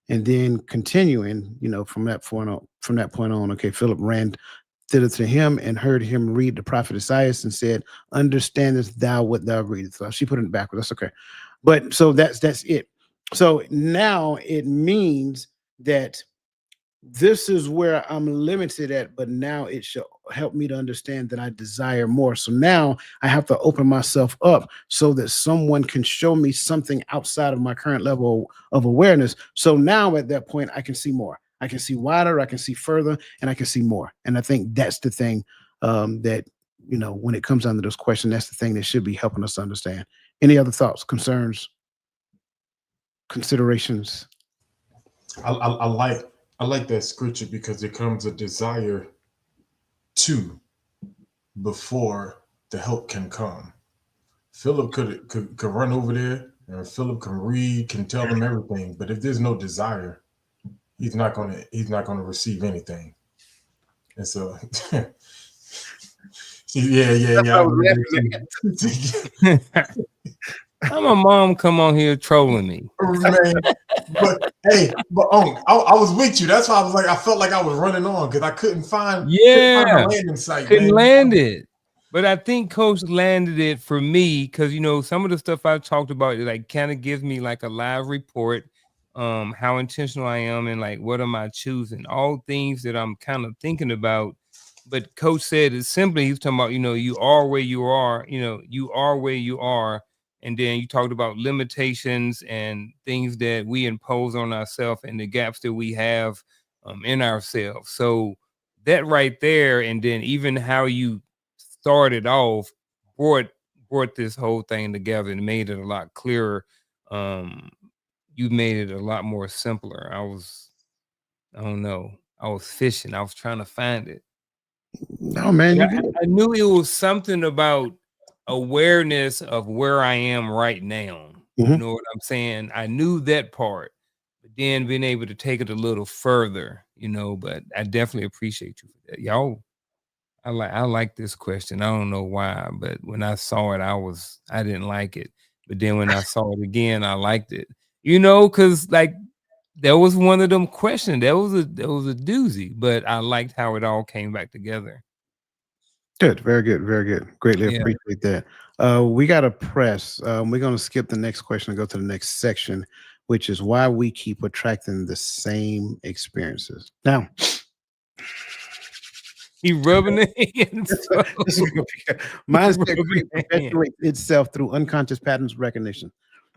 And then continuing, from that point on, okay, Philip ran thither to him and heard him read the prophet Isaiah and said, "Understandest thou what thou readest?" So she put it backwards. That's okay. But so that's it. So now it means that this is where I'm limited at, but now it should help me to understand that I desire more. So now I have to open myself up so that someone can show me something outside of my current level of awareness. So now at that point, I can see more. I can see wider, I can see further, and I can see more. And I think that's the thing that, when it comes down to this question, that's the thing that should be helping us understand. Any other thoughts, concerns, considerations? I like that scripture because there comes a desire to before the help can come. Philip could run over there, and Philip can read, can tell him everything. But if there's no desire, he's not gonna receive anything. And so, yeah. I agree with you. How my mom come on here trolling me? Man, but hey, I was with you. That's why I was like, I felt like I was running on because I couldn't find Yeah, the landing site, couldn't man. land it. But I think Coach landed it for me because some of the stuff I talked about, it like kind of gives me like a live report, how intentional I am and like what am I choosing, all things that I'm kind of thinking about. But Coach said it simply, he's talking about, you are where you are, you are where you are, And then you talked about limitations and things that we impose on ourselves and the gaps that we have in ourselves. So that right there, and then even how you started off brought this whole thing together and made it a lot clearer. You made it a lot more simpler. I don't know. I was fishing. I was trying to find it. No, man, And you good. I knew it was something about awareness of where I am right now. You Mhm. know what I'm saying? I knew that part, but then being able to take it a little further, but I definitely appreciate you for that. Y'all, I like this question. I don't know why, but when I saw it, I didn't like it. But then when I saw it again, I liked it. Because like that was one of them questions. That was a doozy, but I liked how it all came back together. Good, very good, very good. Greatly Yeah. appreciate that. We got to press. We're going to skip the next question and go to the next section, which is why we keep attracting the same experiences. Now, He rubbing it in. So this is gonna be- mindset rubbing creep the hand. perpetuates itself through unconscious patterns recognition.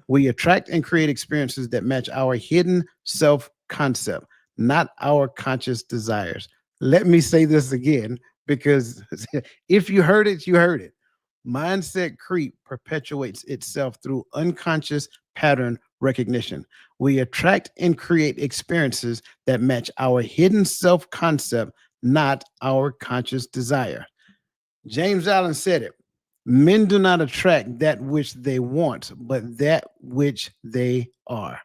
We attract and create experiences that match our hidden self concept, not our conscious desires. Let me say this again because if you heard it, you heard it. Mindset creep perpetuates itself through unconscious pattern recognition. We attract and create experiences that match our hidden self concept, not our conscious desire. James Allen said it. Men do not attract that which they want, but that which they are.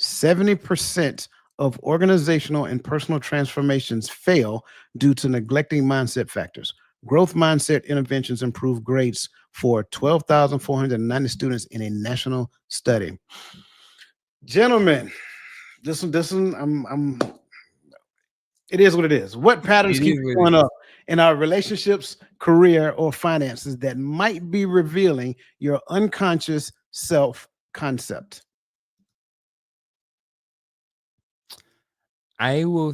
70% of organizational and personal transformations fail due to neglecting mindset factors. Growth mindset interventions improve grades for 12,490 students in a national study. Gentlemen, I'm it is what it is. What patterns It keep is what showing it is. up in our relationships, career, or finances that might be revealing your unconscious self concept? I will.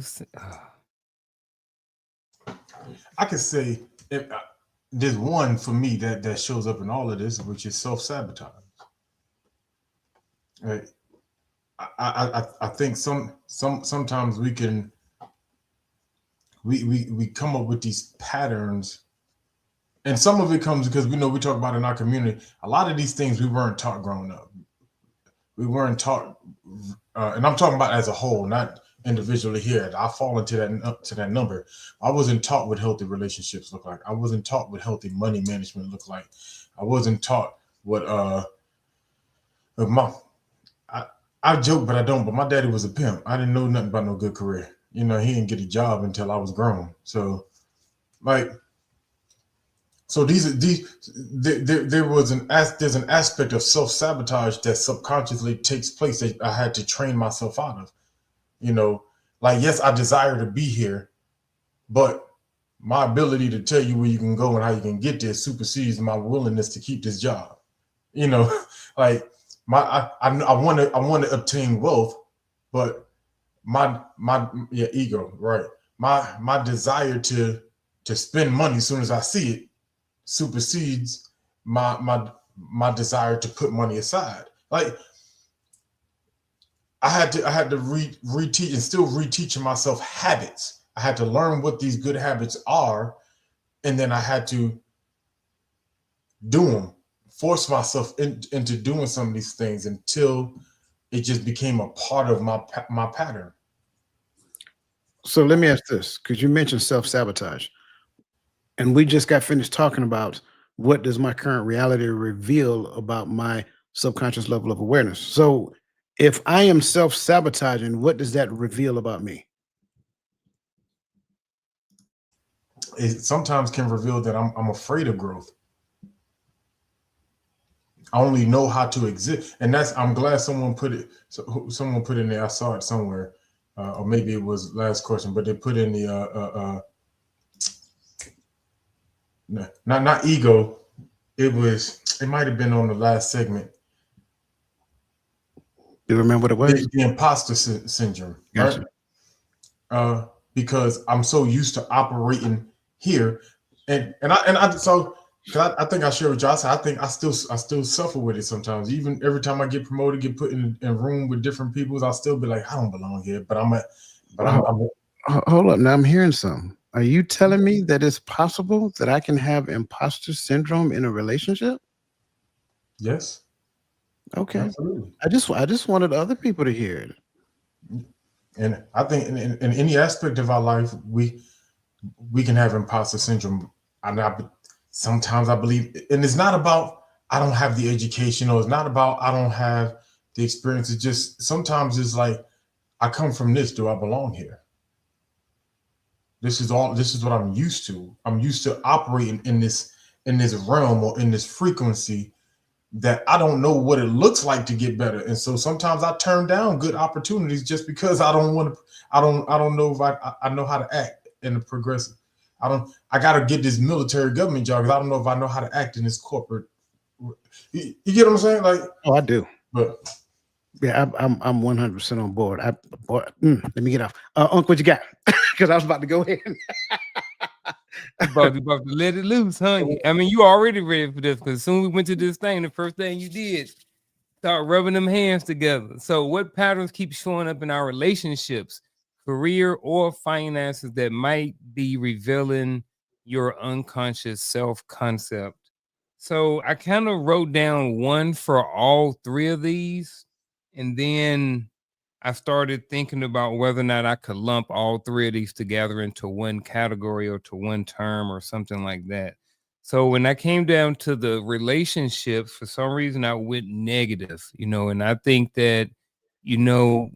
I could say if, there's one for me that shows up in all of this, which is self-sabotage. Right? I think sometimes we can we come up with these patterns, and some of it comes because we talk about in our community. A lot of these things we weren't taught growing up. We weren't taught, and I'm talking about as a whole, not individually here. I fall into that number. I wasn't taught what healthy relationships look like. I wasn't taught what healthy money management look like. I wasn't taught what I joke, but I don't. But my daddy was a pimp. I didn't know nothing about no good career. He didn't get a job until I was grown. So, there's an aspect of self-sabotage that subconsciously takes place that I had to train myself out of. Yes, I desire to be here, but my ability to tell you where you can go and how you can get there supersedes my willingness to keep this job. Like I want to obtain wealth, but my ego, right? My desire to spend money as soon as I see it supersedes my desire to put money aside. Like I had to reteach and still reteaching myself habits. I had to learn what these good habits are, and then I had to do them, force myself into doing some of these things until it just became a part of my pattern. So let me ask this, because you mentioned self-sabotage. And we just got finished talking about what does my current reality reveal about my subconscious level of awareness. So if I am self-sabotaging, what does that reveal about me? It sometimes can reveal that I'm afraid of growth. I only know how to exist, and I'm glad someone put it. Someone put in there. I saw it somewhere, or maybe it was last question, but they put in the not ego. It might have been on the last segment. Do you remember what it was? The imposter syndrome, Gotcha. right? Because I'm so used to operating here, and so Because I think I share with you. I said I think I still suffer with it sometimes. Even every time I get promoted, get put in a room with different people, I'll still be like, I don't belong here. But Hold up. Now I'm hearing something. Are you telling me that it's possible that I can have imposter syndrome in a relationship? yes, Okay. absolutely. I just wanted other people to hear it. And I think in any aspect of our life, we can have imposter syndrome. And sometimes I believe, and it's not about I don't have the education, or it's not about I don't have the experience. It's just sometimes it's like I come from this. Do I belong here? This is what I'm used to. I'm used to operating in this realm or in this frequency that I don't know what it looks like to get better. And so sometimes I turn down good opportunities just because I don't want to, I don't know if I know how to act in the progressive. I got to get this military government job because I don't know if I know how to act in this corporate. You get what I'm saying? Like, Oh, I do. but Yeah, I'm 100% on board. Let me get off. Uncle, what you got? Because I was about to go ahead. You about to let it loose, huh? I mean, you already ready for this because soon we went to this thing. The first thing you did, start rubbing them hands together. So, what patterns keep showing up in our relationships, career, or finances that might be revealing your unconscious self concept? So, I kind of wrote down one for all three of these, and then I started thinking about whether or not I could lump all three of these together into one category or to one term or something like that. So when I came down to the relationships, for some reason I went negative, and I think that, you know,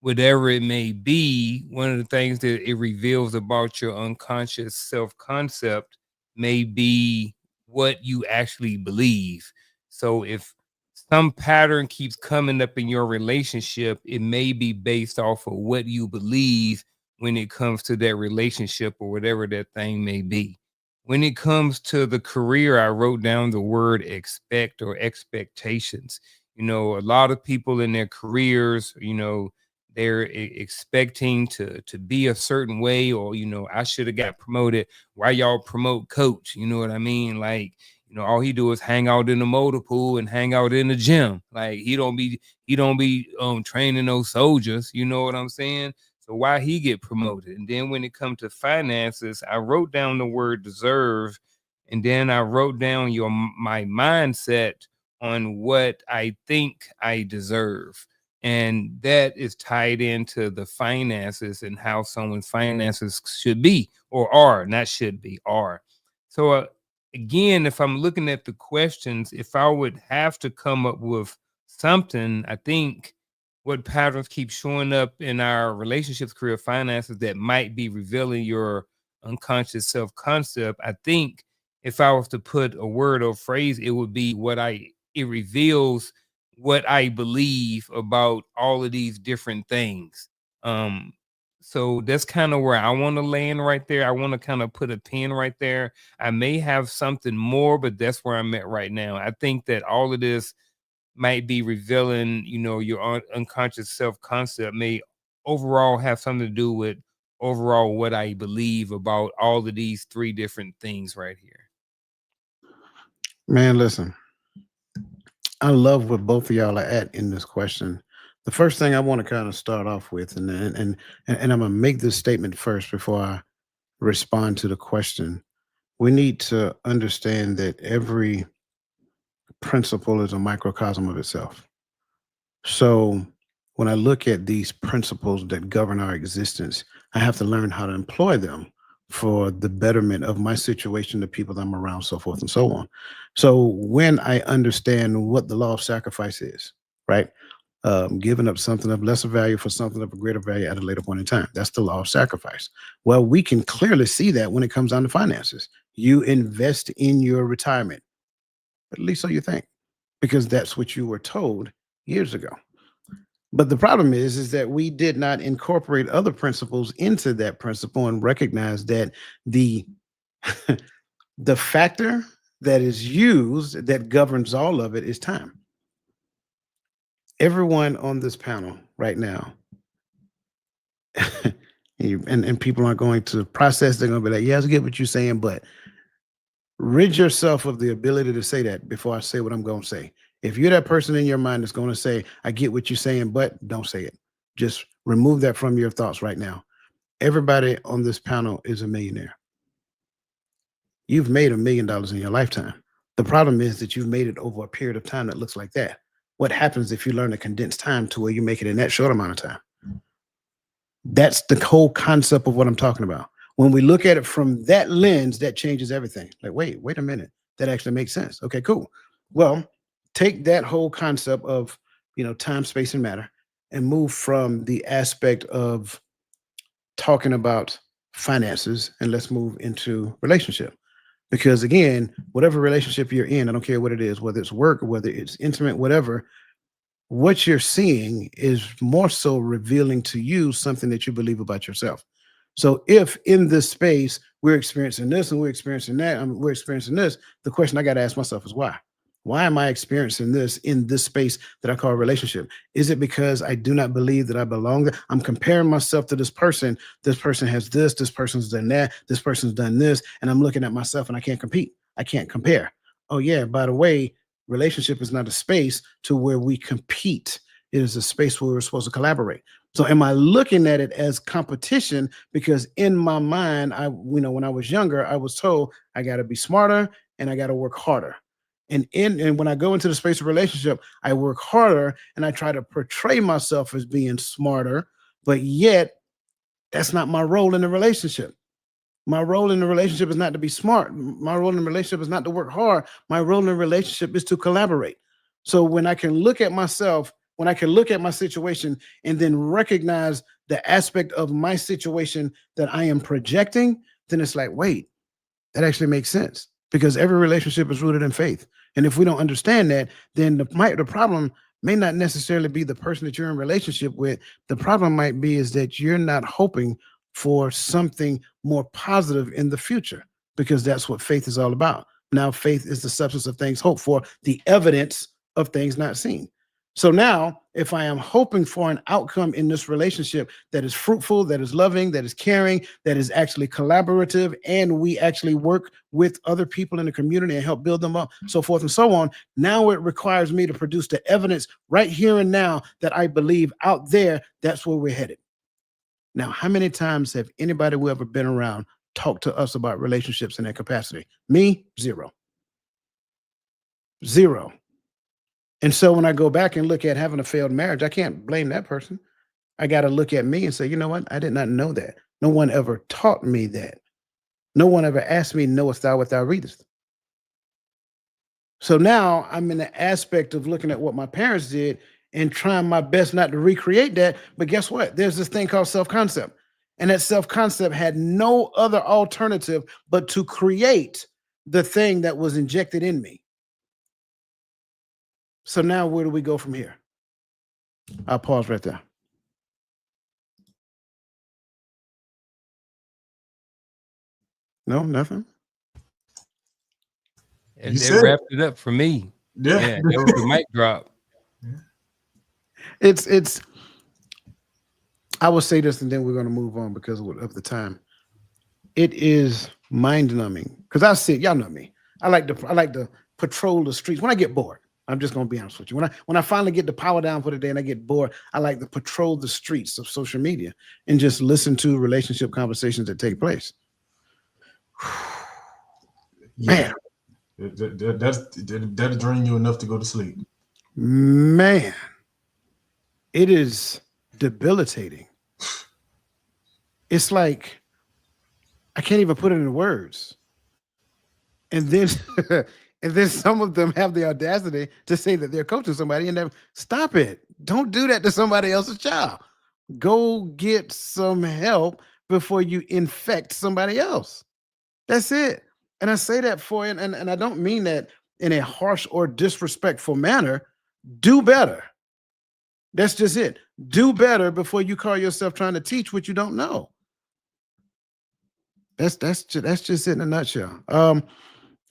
whatever it may be, one of the things that it reveals about your unconscious self concept may be what you actually believe. So if some pattern keeps coming up in your relationship, it may be based off of what you believe when it comes to that relationship or whatever that thing may be. When it comes to the career, I wrote down the word expect or expectations. A lot of people in their careers, they're expecting to be a certain way, or I should have got promoted. Why y'all promote coach? You know what I mean? Like, all he do is hang out in the motor pool and hang out in the gym. Like he don't be training those soldiers. You know what I'm saying? So why he get promoted? And then when it comes to finances, I wrote down the word deserve, and then I wrote down my mindset on what I think I deserve. And that is tied into the finances and how someone's finances should be or are, not should be, are. So again, if I'm looking at the questions, if I would have to come up with something, I think what patterns keep showing up in our relationships, career, finances that might be revealing your unconscious self concept. I think if I was to put a word or phrase, it would be it reveals what I believe about all of these different things. Um, so that's kind of where I want to land right there. I want to kind of put a pin right there. I may have something more, but that's where I'm at right now. I think that all of this might be revealing, your unconscious self-concept may overall have something to do with overall what I believe about all of these three different things right here. Man, listen, I love what both of y'all are at in this question. The first thing I want to kind of start off with, and I'm gonna make this statement first before I respond to the question. We need to understand that every principle is a microcosm of itself. So when I look at these principles that govern our existence, I have to learn how to employ them for the betterment of my situation, the people that I'm around, so forth and so on. So when I understand what the law of sacrifice is, right? Giving up something of lesser value for something of a greater value at a later point in time. That's the law of sacrifice. Well, we can clearly see that when it comes down to finances. You invest in your retirement, at least so you think, because that's what you were told years ago. But the problem is that we did not incorporate other principles into that principle and recognize that the the factor that is used that governs all of it is time. Everyone on this panel right now, and people aren't going to process, they're going to be like, yeah, I get what you're saying, but rid yourself of the ability to say that before I say what I'm going to say. If you're that person in your mind that's going to say, I get what you're saying, but don't say it. Just remove that from your thoughts right now. Everybody on this panel is a millionaire. You've made $1 million in your lifetime. The problem is that you've made it over a period of time that looks like that. What happens if you learn to condense time to where you make it in that short amount of time? That's the whole concept of what I'm talking about. When we look at it from that lens, that changes everything. Like, wait a minute. That actually makes sense. Okay, cool. Well, take that whole concept of, time, space, and matter and move from the aspect of talking about finances and let's move into relationship. Because again, whatever relationship you're in, I don't care what it is, whether it's work or whether it's intimate, whatever, what you're seeing is more so revealing to you something that you believe about yourself. So if in this space we're experiencing this and we're experiencing that, we're experiencing this, the question I got to ask myself is why? Why am I experiencing this in this space that I call a relationship? Is it because I do not believe that I belong there? I'm comparing myself to this person. This person has this person's done that, this person's done this, and I'm looking at myself and I can't compete. I can't compare. Oh yeah, by the way, relationship is not a space to where we compete. It is a space where we're supposed to collaborate. So am I looking at it as competition? Because in my mind, when I was younger, I was told I got to be smarter and I got to work harder. And when I go into the space of relationship, I work harder and I try to portray myself as being smarter, but yet that's not my role in the relationship. My role in the relationship is not to be smart. My role in the relationship is not to work hard. My role in the relationship is to collaborate. So when I can look at myself, when I can look at my situation and then recognize the aspect of my situation that I am projecting, then it's like, wait, that actually makes sense because every relationship is rooted in faith. And if we don't understand that, then the problem may not necessarily be the person that you're in relationship with. The problem might be is that you're not hoping for something more positive in the future because that's what faith is all about. Now, faith is the substance of things hoped for, the evidence of things not seen. So now, if I am hoping for an outcome in this relationship that is fruitful, that is loving, that is caring, that is actually collaborative, and we actually work with other people in the community and help build them up, so forth and so on, now it requires me to produce the evidence right here and now that I believe out there that's where we're headed. Now, how many times have anybody who ever been around talked to us about relationships in that capacity? Me, zero. Zero. And so when I go back and look at having a failed marriage, I can't blame that person. I got to look at me and say, you know what? I did not know that. No one ever taught me that. No one ever asked me, knowest thou what thou readest? So now I'm in the aspect of looking at what my parents did and trying my best not to recreate that. But guess what? There's this thing called self-concept. And that self-concept had no other alternative but to create the thing that was injected in me. So now where do we go from here? I'll pause right there. No, nothing? That wrapped it up for me. Yeah, that was the mic drop. It's I will say this and then we're going to move on because of the time. It is mind-numbing because y'all know me. I like to patrol the streets when I get bored. I'm just going to be honest with you. When I finally get the power down for the day and I get bored, I like to patrol the streets of social media and just listen to relationship conversations that take place. Man. That'll drain you enough to go to sleep. Man, it is debilitating. It's like I can't even put it in words. And then and then some of them have the audacity to say that they're coaching somebody and then stop it. Don't do that to somebody else's child. Go get some help before you infect somebody else. That's it. And I say that for and I don't mean that in a harsh or disrespectful manner. Do better. That's just it. Do better before you call yourself trying to teach what you don't know. That's just it in a nutshell.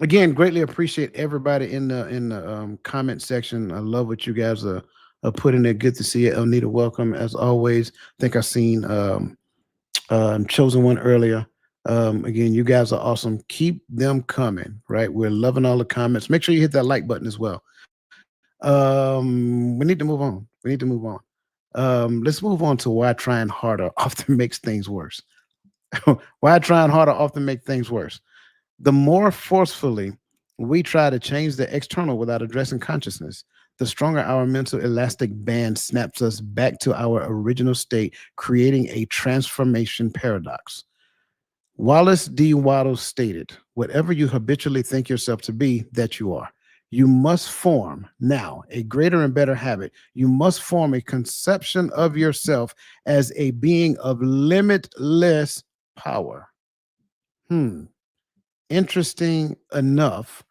Again, greatly appreciate everybody in the comment section. I love what you guys are putting there. Good to see you, Elnita. Welcome as always. I think I seen Chosen One earlier. Again, you guys are awesome. Keep them coming, right? We're loving all the comments. Make sure you hit that like button as well. We need to move on. We need to move on. Let's move on to why trying harder often makes things worse. Why trying harder often make things worse. The more forcefully we try to change the external without addressing consciousness, the stronger our mental elastic band snaps us back to our original state, creating a transformation paradox. Wallace D. Waddles stated, whatever you habitually think yourself to be, that you are. You must form now a greater and better habit. You must form a conception of yourself as a being of limitless power. Interesting enough,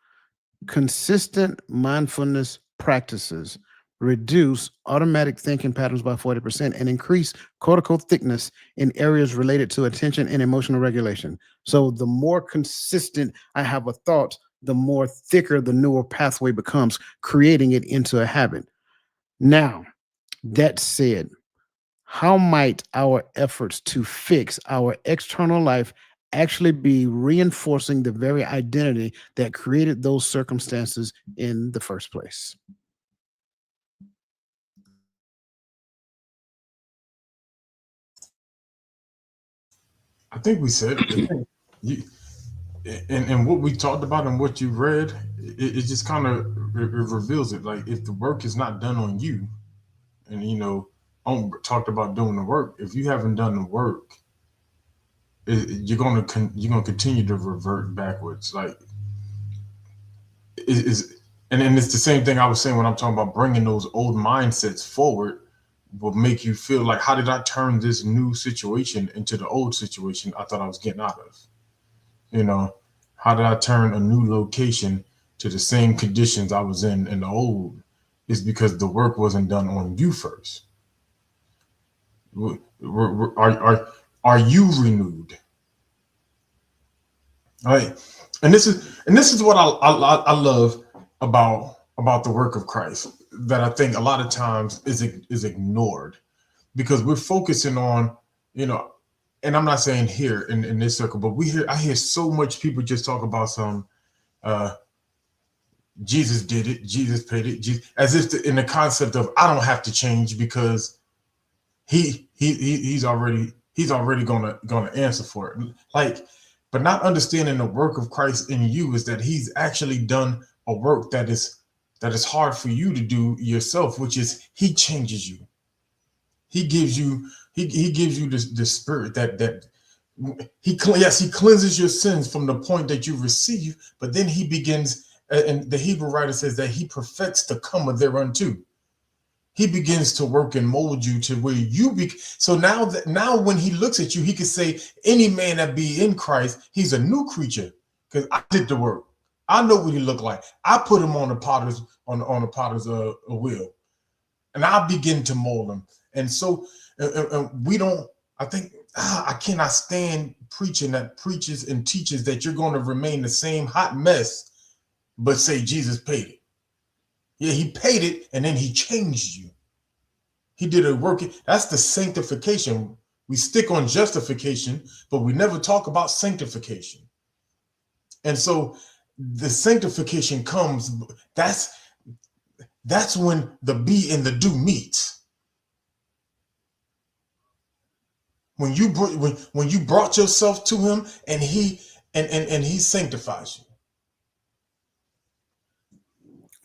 consistent mindfulness practices reduce automatic thinking patterns by 40% and increase cortical thickness in areas related to attention and emotional regulation. So the more consistent I have a thought, the more thicker the neural pathway becomes, creating it into a habit. Now, that said, how might our efforts to fix our external life actually be reinforcing the very identity that created those circumstances in the first place? I think we said it. You, and what we talked about and what you read, it just kind of reveals it. Like if the work is not done on you, and on talked about doing the work. If you haven't done the work, you're gonna continue to revert backwards. Like is and it's the same thing I was saying when I'm talking about bringing those old mindsets forward will make you feel like, how did I turn this new situation into the old situation I thought I was getting out of? You know, how did I turn a new location to the same conditions I was in the old? Is because the work wasn't done on you first. Are you renewed? Right, and this is what I love about the work of Christ, that I think a lot of times is ignored, because we're focusing on, you know and I'm not saying here in this circle, but I hear so much people just talk about some uh Jesus did it, Jesus paid it, Jesus, as if in the concept of I don't have to change because he's already gonna answer for it. Like, but not understanding the work of Christ in you is that he's actually done a work that is hard for you to do yourself, which is he changes you. He gives you the spirit that yes, he cleanses your sins from the point that you receive, but then he begins, and the Hebrew writer says that he perfects the comer thereunto. He begins to work and mold you to where you be. So now when he looks at you, he can say, any man that be in Christ, he's a new creature, because I did the work. I know what he looked like. I put him on the potter's wheel, and I begin to mold him. And so we don't. I think I cannot stand preaching that preaches and teaches that you're going to remain the same hot mess, but say Jesus paid it. Yeah, he paid it, and then he changed you. He did a work. That's the sanctification. We stick on justification, but we never talk about sanctification. And so the sanctification comes. That's when the be and the do meet. When you brought yourself to him, and he sanctifies you.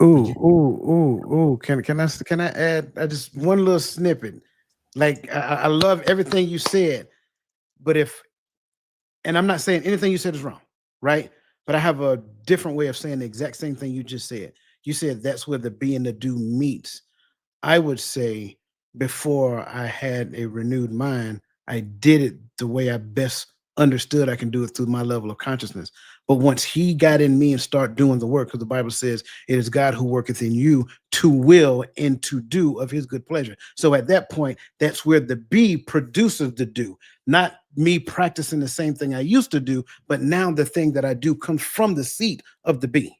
Ooh. Can I add just one little snippet? Like I love everything you said, but and I'm not saying anything you said is wrong, right? But I have a different way of saying the exact same thing you just said. You said that's where the be and the do meets. I would say before I had a renewed mind, I did it the way I best understood I can do it through my level of consciousness. But once he got in me and start doing the work, because the Bible says it is God who worketh in you to will and to do of his good pleasure. So at that point, that's where the be produces the do, not me practicing the same thing I used to do, but now the thing that I do comes from the seat of the be.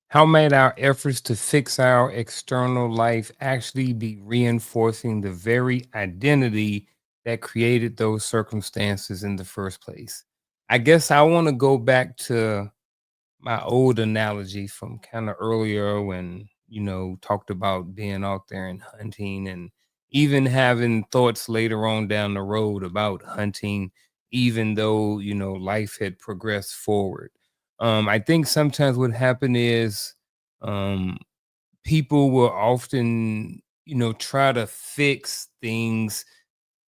How might our efforts to fix our external life actually be reinforcing the very identity that created those circumstances in the first place? I guess I want to go back to my old analogy from kind of earlier when, talked about being out there and hunting and even having thoughts later on down the road about hunting, even though, life had progressed forward. I think sometimes what happened is um, people will often, try to fix things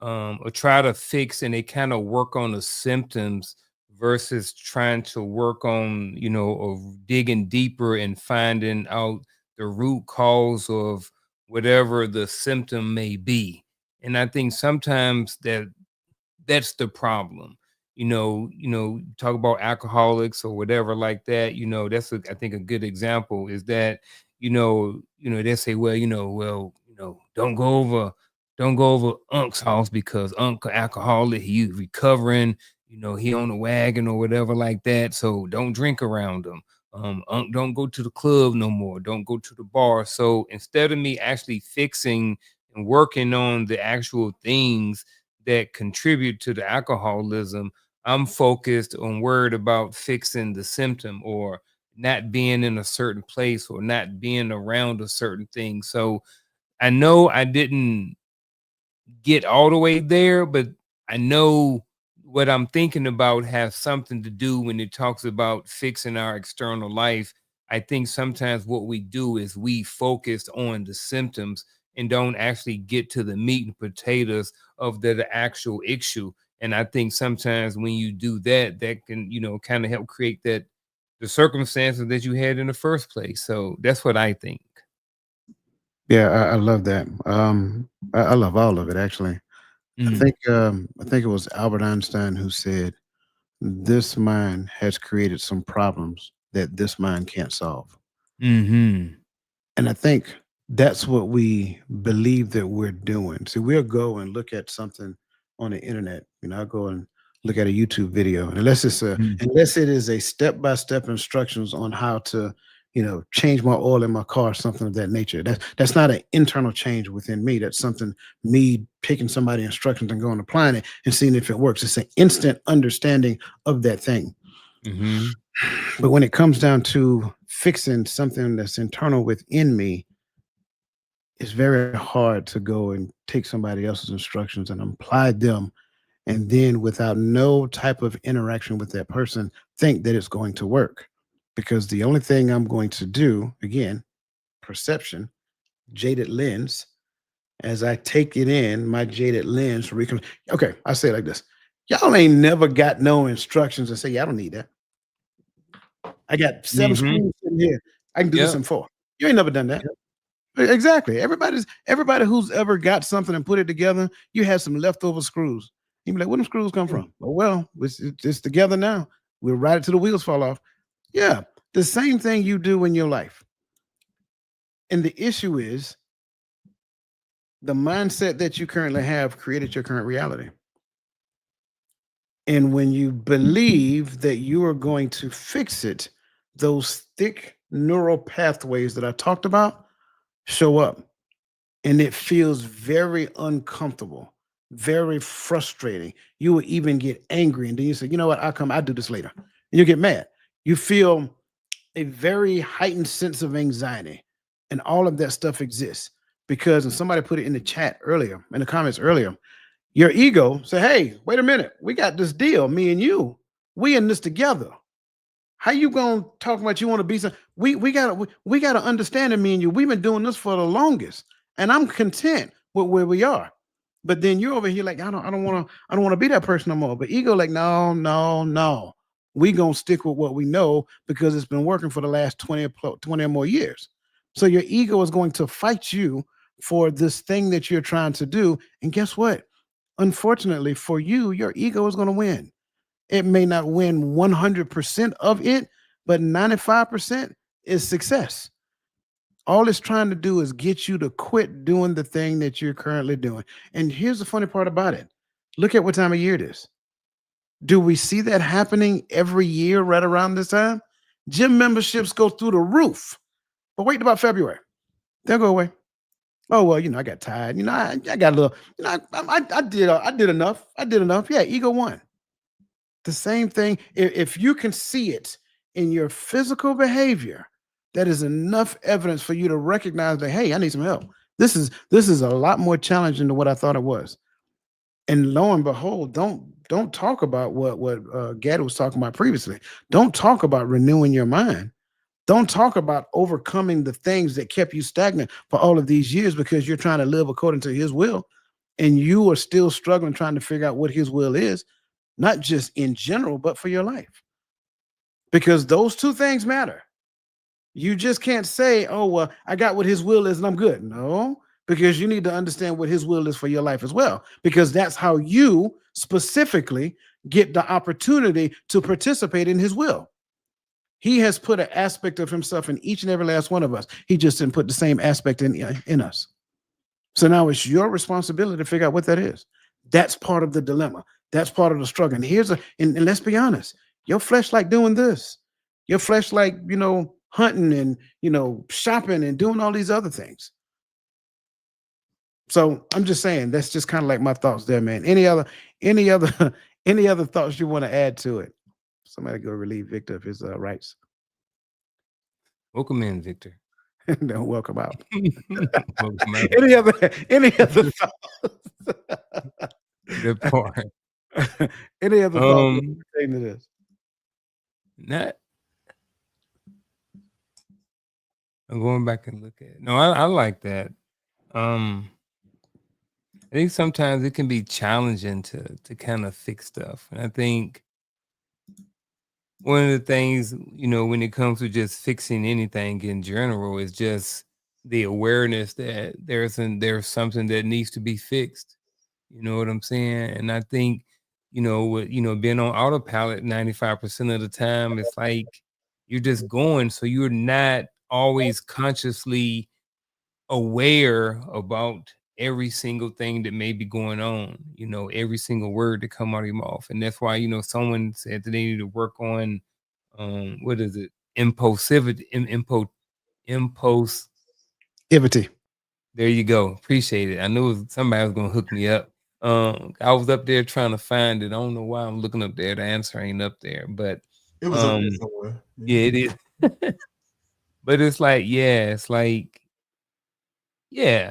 or try to fix and they kind of work on the symptoms versus trying to work on, of digging deeper and finding out the root cause of whatever the symptom may be. And I think sometimes that's the problem. Talk about alcoholics or whatever like that. That's I think a good example is that, they say, well, don't go over Unc's house because Unc a alcoholic, he recovering, he on the wagon or whatever like that. So don't drink around him. Unc don't go to the club no more. Don't go to the bar. So instead of me actually fixing and working on the actual things that contribute to the alcoholism, I'm focused on worried about fixing the symptom or not being in a certain place or not being around a certain thing. So I know I didn't get all the way there, but I know what I'm thinking about has something to do when it talks about fixing our external life. I think sometimes what we do is we focus on the symptoms and don't actually get to the meat and potatoes of the actual issue. And I think sometimes when you do that, that can, kind of help create the circumstances that you had in the first place. So that's what I think. Yeah, I love that. I love all of it actually. Mm. I think it was Albert Einstein who said, "This mind has created some problems that this mind can't solve." Hmm. And I think that's what we believe that we're doing. So we'll go and look at something on the internet. I'll go and look at a YouTube video, and unless it is a step by step instructions on how to, change my oil in my car, something of that nature. That's not an internal change within me. That's something me picking somebody instructions and going and applying it and seeing if it works. It's an instant understanding of that thing. Hmm. But when it comes down to fixing something that's internal within me, it's very hard to go and take somebody else's instructions and apply them and then without no type of interaction with that person think that it's going to work, because the only thing I'm going to do, again, perception, jaded lens, as I take it in, my jaded lens okay, I say it like this: y'all ain't never got no instructions and say, yeah, I don't need that. I got 7 screws in here, I can do this Yep. in 4. You ain't never done that. Exactly. Everybody who's ever got something and put it together, you had some leftover screws. You be like, where them screws come from? Oh, well, it's together now. We'll ride it till the wheels fall off. Yeah, the same thing you do in your life. And the issue is the mindset that you currently have created your current reality. And when you believe that you are going to fix it, those thick neural pathways that I talked about show up. And it feels very uncomfortable, very frustrating. You will even get angry, and then you say, "You know what? I'll do this later." And you get mad. You feel a very heightened sense of anxiety, and all of that stuff exists because, and somebody put it in the chat earlier, in the comments earlier, your ego say, "Hey, wait a minute, we got this deal, me and you. We in this together. How you gonna talk about you want to be some? We gotta understand it, me and you. We've been doing this for the longest, and I'm content with where we are. But then you're over here like, I don't want to be that person no more. But ego, like, no, no, no. We gonna stick with what we know because it's been working for the last 20 or more years. So your ego is going to fight you for this thing that you're trying to do. And guess what? Unfortunately for you, your ego is going to win. It may not win 100% of it, but 95% is success. All it's trying to do is get you to quit doing the thing that you're currently doing. And here's the funny part about it. Look at what time of year it is. Do we see that happening every year right around this time? Gym memberships go through the roof. But wait about February. They'll go away. Oh, well, I got tired. I got a little, I did enough. I did enough. Yeah, ego won. The same thing. If you can see it in your physical behavior, that is enough evidence for you to recognize that, hey, I need some help. This is a lot more challenging than what I thought it was. And lo and behold, don't talk about what Gad was talking about previously. Don't talk about renewing your mind. Don't talk about overcoming the things that kept you stagnant for all of these years because you're trying to live according to his will, and you are still struggling trying to figure out what his will is, not just in general, but for your life. Because those two things matter. You just can't say, oh, well, I got what his will is and I'm good. No, because you need to understand what his will is for your life as well, because that's how you specifically get the opportunity to participate in his will. He has put an aspect of himself in each and every last one of us. He just didn't put the same aspect in us. So now it's your responsibility to figure out what that is. That's part of the dilemma. That's part of the struggle. And and let's be honest, your flesh like doing this. Your flesh like, hunting and, shopping and doing all these other things. So I'm just saying, that's just kind of like my thoughts there, man. Any other any other thoughts you want to add to it? Somebody go relieve Victor of his rights. Welcome in, Victor. No, welcome out. Welcome out. Any other thoughts? Good part. Any other thoughts pertaining to this? Not. I'm going back and look at it. No, I like that. I think sometimes it can be challenging to kind of fix stuff. And I think one of the things, when it comes to just fixing anything in general is just the awareness that there's something that needs to be fixed. You know what I'm saying? And I think, with being on autopilot 95% of the time, it's like you're just going. So you're not always consciously aware about every single thing that may be going on, every single word that come out of your mouth. And that's why, someone said that they need to work on what is it? Impulsivity. Impulsivity. There you go. Appreciate it. I knew somebody was gonna hook me up. I was up there trying to find it. I don't know why I'm looking up there. The answer ain't up there, but It was up there somewhere. yeah, it is. But it's like,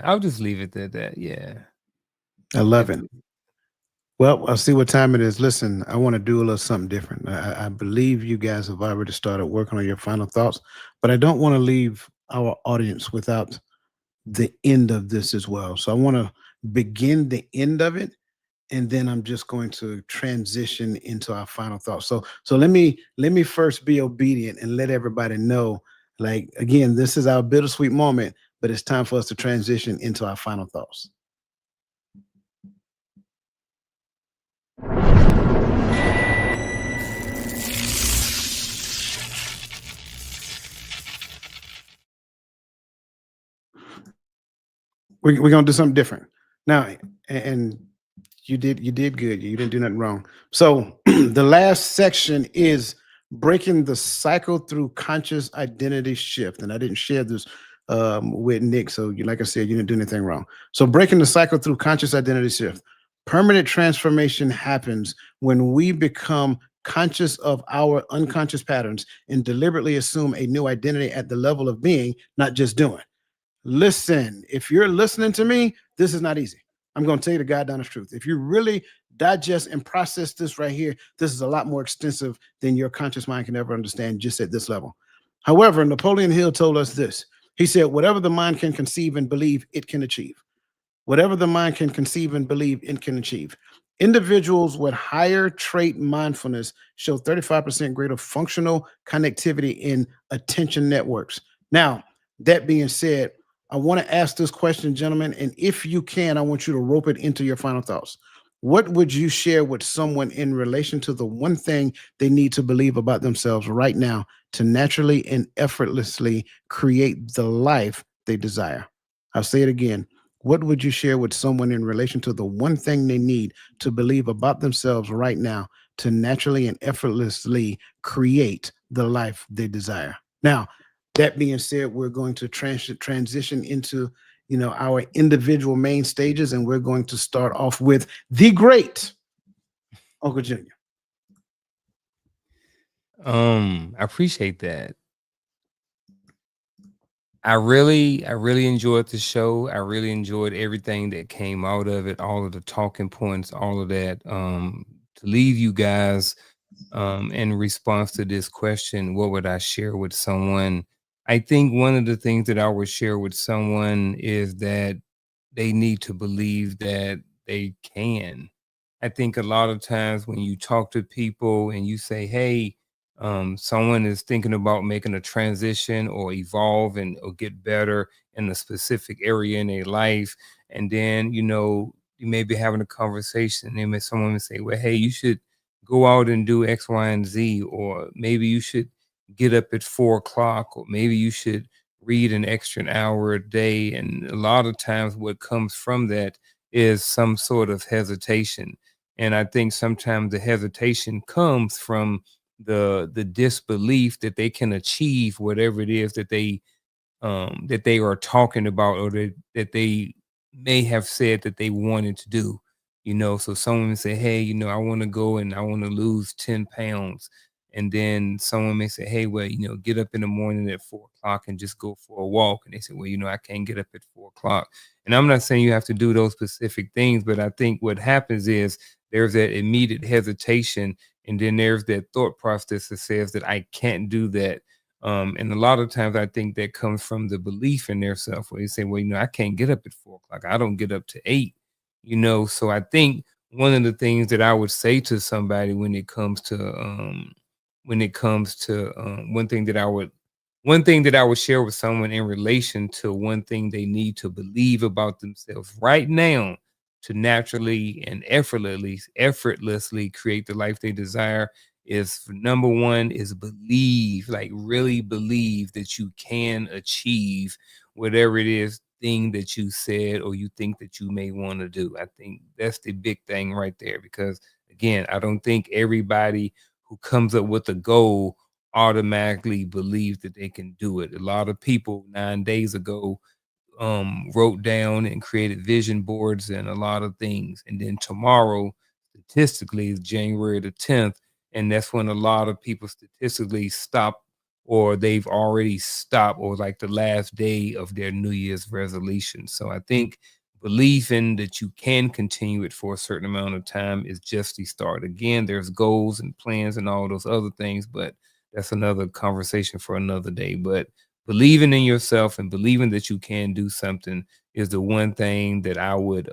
I'll just leave it at that. Yeah. I love it. Well, I'll see what time it is. Listen, I want to do a little something different. I believe you guys have already started working on your final thoughts, but I don't want to leave our audience without the end of this as well. So I want to begin the end of it, and then I'm just going to transition into our final thoughts. So let me first be obedient and let everybody know, like, again, this is our bittersweet moment, but it's time for us to transition into our final thoughts. We're gonna do something different now, and you did good. You didn't do nothing wrong. So the last section is breaking the cycle through conscious identity shift, and I didn't share this with Nick. So like I said, you didn't do anything wrong. So breaking the cycle through conscious identity shift. Permanent transformation happens when we become conscious of our unconscious patterns and deliberately assume a new identity at the level of being, not just doing. Listen, if you're listening to me, this is not easy. I'm going to tell you the God honest truth. If you really digest and process this right here, this is a lot more extensive than your conscious mind can ever understand just at this level. However, Napoleon Hill told us this. He said, whatever the mind can conceive and believe, it can achieve. Whatever the mind can conceive and believe, it can achieve. Individuals with higher trait mindfulness show 35% greater functional connectivity in attention networks. Now, that being said, I want to ask this question, gentlemen, and if you can, I want you to rope it into your final thoughts. What would you share with someone in relation to the one thing they need to believe about themselves right now to naturally and effortlessly create the life they desire? I'll say it again. What would you share with someone in relation to the one thing they need to believe about themselves right now to naturally and effortlessly create the life they desire. Now, that being said, we're going to transition into, our individual main stages, and we're going to start off with the great Uncle Junior. I appreciate that. I really enjoyed the show. I really enjoyed everything that came out of it, all of the talking points, all of that. To leave you guys, in response to this question, what would I share with someone? I think one of the things that I would share with someone is that they need to believe that they can. I think a lot of times when you talk to people and you say, hey, someone is thinking about making a transition or evolve and or get better in a specific area in their life, and then you may be having a conversation, and someone may say, well, hey, you should go out and do X, Y, and Z, or maybe you should get up at 4 o'clock, or maybe you should read an extra hour a day. And a lot of times what comes from that is some sort of hesitation. And I think sometimes the hesitation comes from the disbelief that they can achieve whatever it is that they are talking about, or that they may have said that they wanted to do. So someone may say, hey, I want to go and I want to lose 10 pounds. And then someone may say, hey, well, get up in the morning at 4 o'clock and just go for a walk. And they say, well, I can't get up at 4 o'clock. And I'm not saying you have to do those specific things, but I think what happens is there's that immediate hesitation. And then there's that thought process that says that I can't do that. And a lot of times I think that comes from the belief in their self, where they say, well, I can't get up at 4 o'clock. I don't get up to 8, So I think one of the things that I would say to somebody when it comes to one thing that I would share with someone in relation to one thing they need to believe about themselves right now to naturally and effortlessly create the life they desire is, number one, is believe, like really believe that you can achieve whatever it is thing that you said or you think that you may want to do. I think that's the big thing right there, because again, I don't think everybody who comes up with a goal automatically believes that they can do it. A lot of people 9 days ago wrote down and created vision boards and a lot of things, and then tomorrow statistically is January the 10th, and that's when a lot of people statistically stop, or they've already stopped, or like the last day of their New Year's resolution. So I think belief in that you can continue it for a certain amount of time is just the start. Again, there's goals and plans and all those other things, but that's another conversation for another day. But believing in yourself and believing that you can do something is the one thing that I would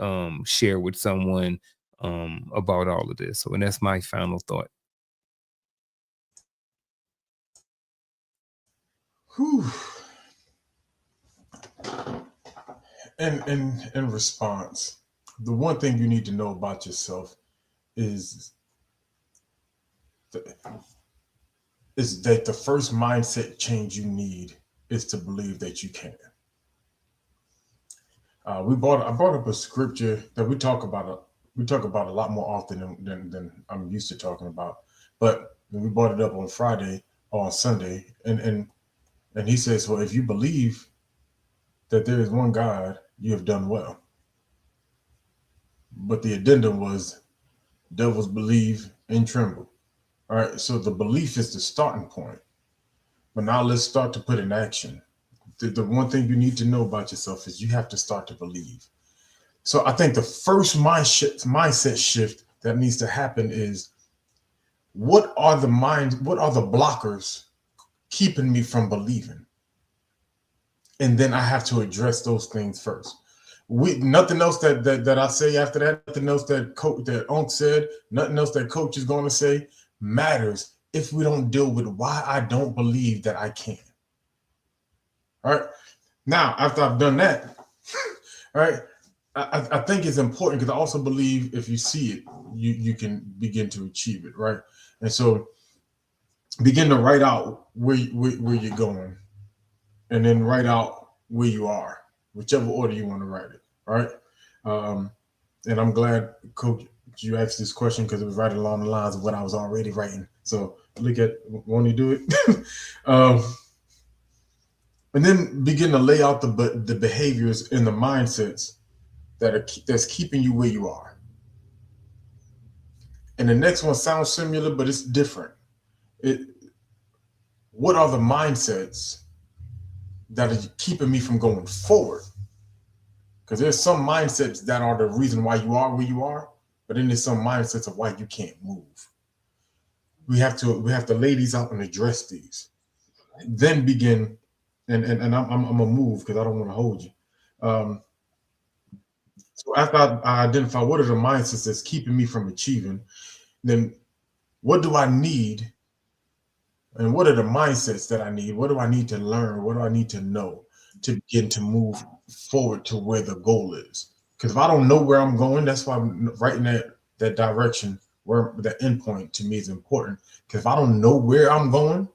share with someone about all of this. So, and that's my final thought. Whew. And in response, the one thing you need to know about yourself is that the first mindset change you need is to believe that you can. I brought up a scripture that we talk about a lot more often than I'm used to talking about. But we brought it up on Friday or on Sunday, and he says, well, if you believe that there is one God, you have done well. But the addendum was, devils believe and tremble. All right, so the belief is the starting point. But now let's start to put in action. The one thing you need to know about yourself is you have to start to believe. So I think the first mindset shift that needs to happen is, what are the blockers keeping me from believing? And then I have to address those things first. Nothing else that I say after that, nothing else that Unc said, nothing else that Coach is going to say matters if we don't deal with why I don't believe that I can. All right. Now, after I've done that, all right, I think it's important, because I also believe if you see it, you can begin to achieve it, right? And so begin to write out where you're going, and then write out where you are, whichever order you want to write it, right? And I'm glad, Coach, you asked this question, because it was right along the lines of what I was already writing. So look at when you do it. um, and then begin to lay out the behaviors and the mindsets that's keeping you where you are. And the next one sounds similar, but it's different. What are the mindsets that are keeping me from going forward? Because there's some mindsets that are the reason why you are where you are, but then there's some mindsets of why you can't move. We have to lay these out and address these. Then begin, and I'm gonna move because I don't want to hold you. So after I identify what are the mindsets that's keeping me from achieving, then what do I need? And what are the mindsets that I need? What do I need to learn? What do I need to know to begin to move forward to where the goal is? Because if I don't know where I'm going, that's why I'm right in that direction where the end point to me is important. Because if I don't know where I'm going,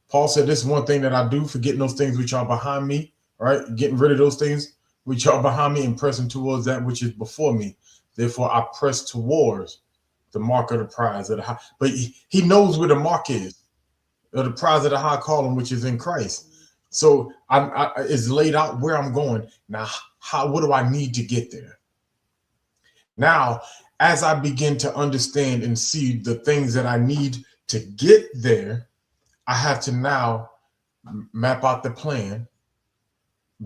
Paul said this is one thing that I do, forgetting those things which are behind me, right? Getting rid of those things which are behind me and pressing towards that which is before me. Therefore, I press towards the mark of the prize of the high. But he knows where the mark is, of the prize of the high calling, which is in Christ. So it's laid out where I'm going. Now, what do I need to get there? Now, as I begin to understand and see the things that I need to get there, I have to now map out the plan,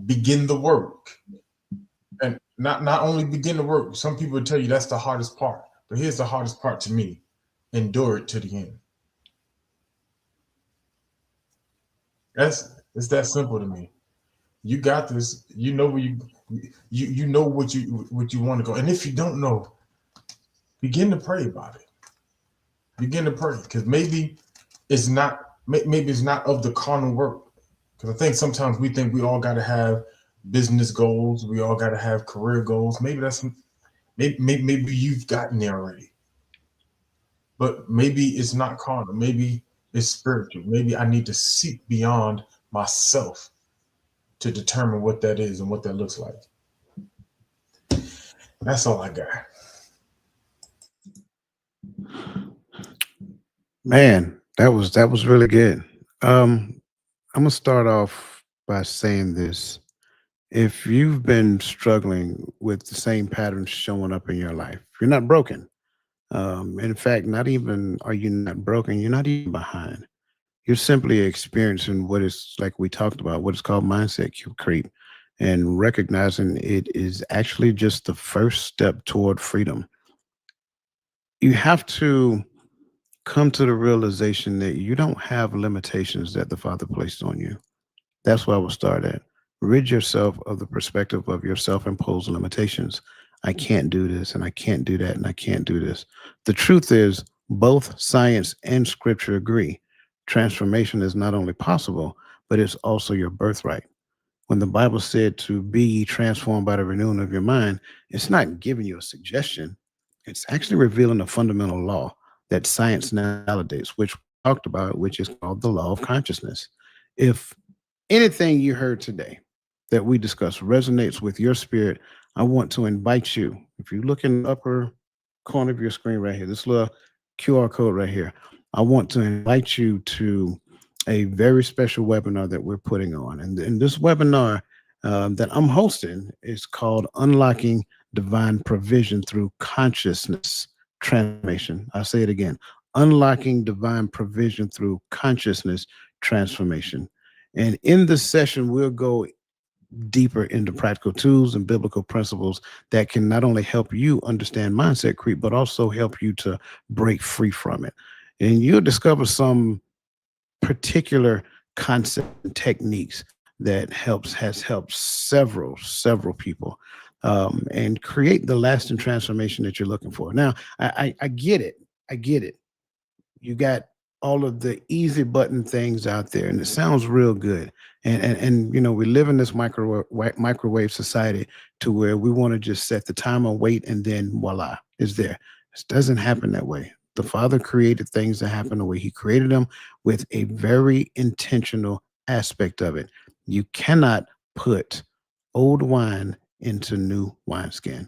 begin the work. And not only begin the work, some people tell you that's the hardest part, but here's the hardest part to me: endure it to the end. It's that simple to me. You got this. You know where you know what you want to go. And if you don't know, begin to pray about it. Begin to pray, because maybe it's not of the carnal work. Because I think sometimes we think we all got to have business goals. We all got to have career goals. Maybe you've gotten there already. But maybe it's not carnal. Maybe it's spiritual. Maybe I need to seek beyond myself to determine what that is and what that looks like. That's all I got. Man, that was really good. I'm gonna start off by saying this. If you've been struggling with the same patterns showing up in your life, you're not broken. In fact, not even are you not broken, you're not even behind. You're simply experiencing what is, like we talked about, what is called mindset creep, and recognizing it is actually just the first step toward freedom. You have to come to the realization that you don't have limitations that the Father placed on you. That's where I will start at. Rid yourself of the perspective of your self-imposed limitations. I can't do this, and I can't do that, and I can't do this. The truth is, both science and scripture agree. Transformation is not only possible, but it's also your birthright. When the Bible said to be ye transformed by the renewing of your mind, it's not giving you a suggestion. It's actually revealing a fundamental law that science now validates, which we talked about, which is called the law of consciousness. If anything you heard today that we discussed resonates with your spirit, I want to invite you. If you look in the upper corner of your screen right here, this little QR code right here, I want to invite you to a very special webinar that we're putting on. And this webinar that I'm hosting is called Unlocking Divine Provision Through Consciousness Transformation. I'll say it again: Unlocking Divine Provision Through Consciousness Transformation. And in this session, we'll go deeper into practical tools and biblical principles that can not only help you understand mindset creep, but also help you to break free from it. And you'll discover some particular concepts and techniques that has helped several people and create the lasting transformation that you're looking for. Now, I get it. I get it. You got all of the easy button things out there, and it sounds real good. And you know, we live in this microwave society to where we want to just set the timer, wait, and then voila, it's there. It doesn't happen that way. The Father created things to happen the way He created them, with a very intentional aspect of it. You cannot put old wine into new wineskin.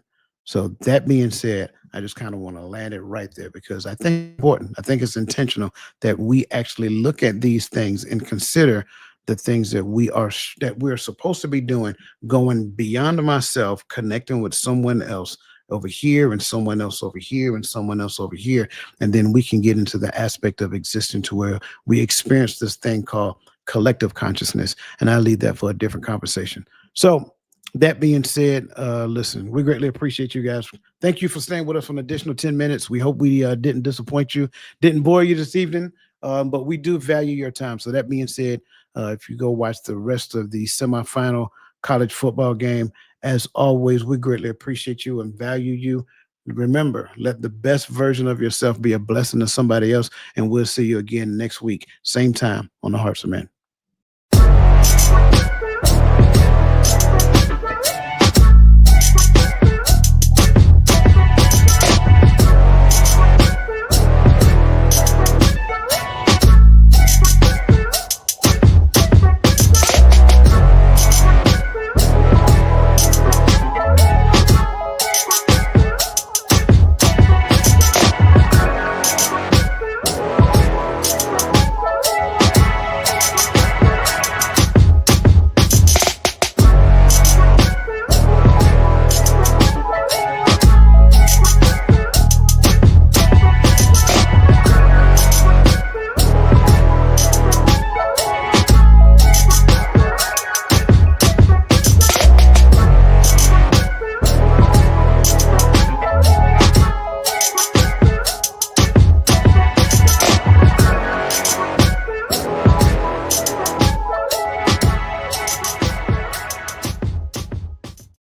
So that being said, I just kind of want to land it right there because I think it's important. I think it's intentional that we actually look at these things and consider the things that we're supposed to be doing, going beyond myself, connecting with someone else over here and someone else over here and someone else over here. And then we can get into the aspect of existing to where we experience this thing called collective consciousness. And I leave that for a different conversation. So that being said, listen, we greatly appreciate you guys. Thank you for staying with us for an additional 10 minutes. We hope we didn't disappoint you, didn't bore you this evening, but we do value your time. So that being said, if you go watch the rest of the semifinal college football game, as always, we greatly appreciate you and value you. Remember, let the best version of yourself be a blessing to somebody else, and we'll see you again next week, same time on the Hearts of Men.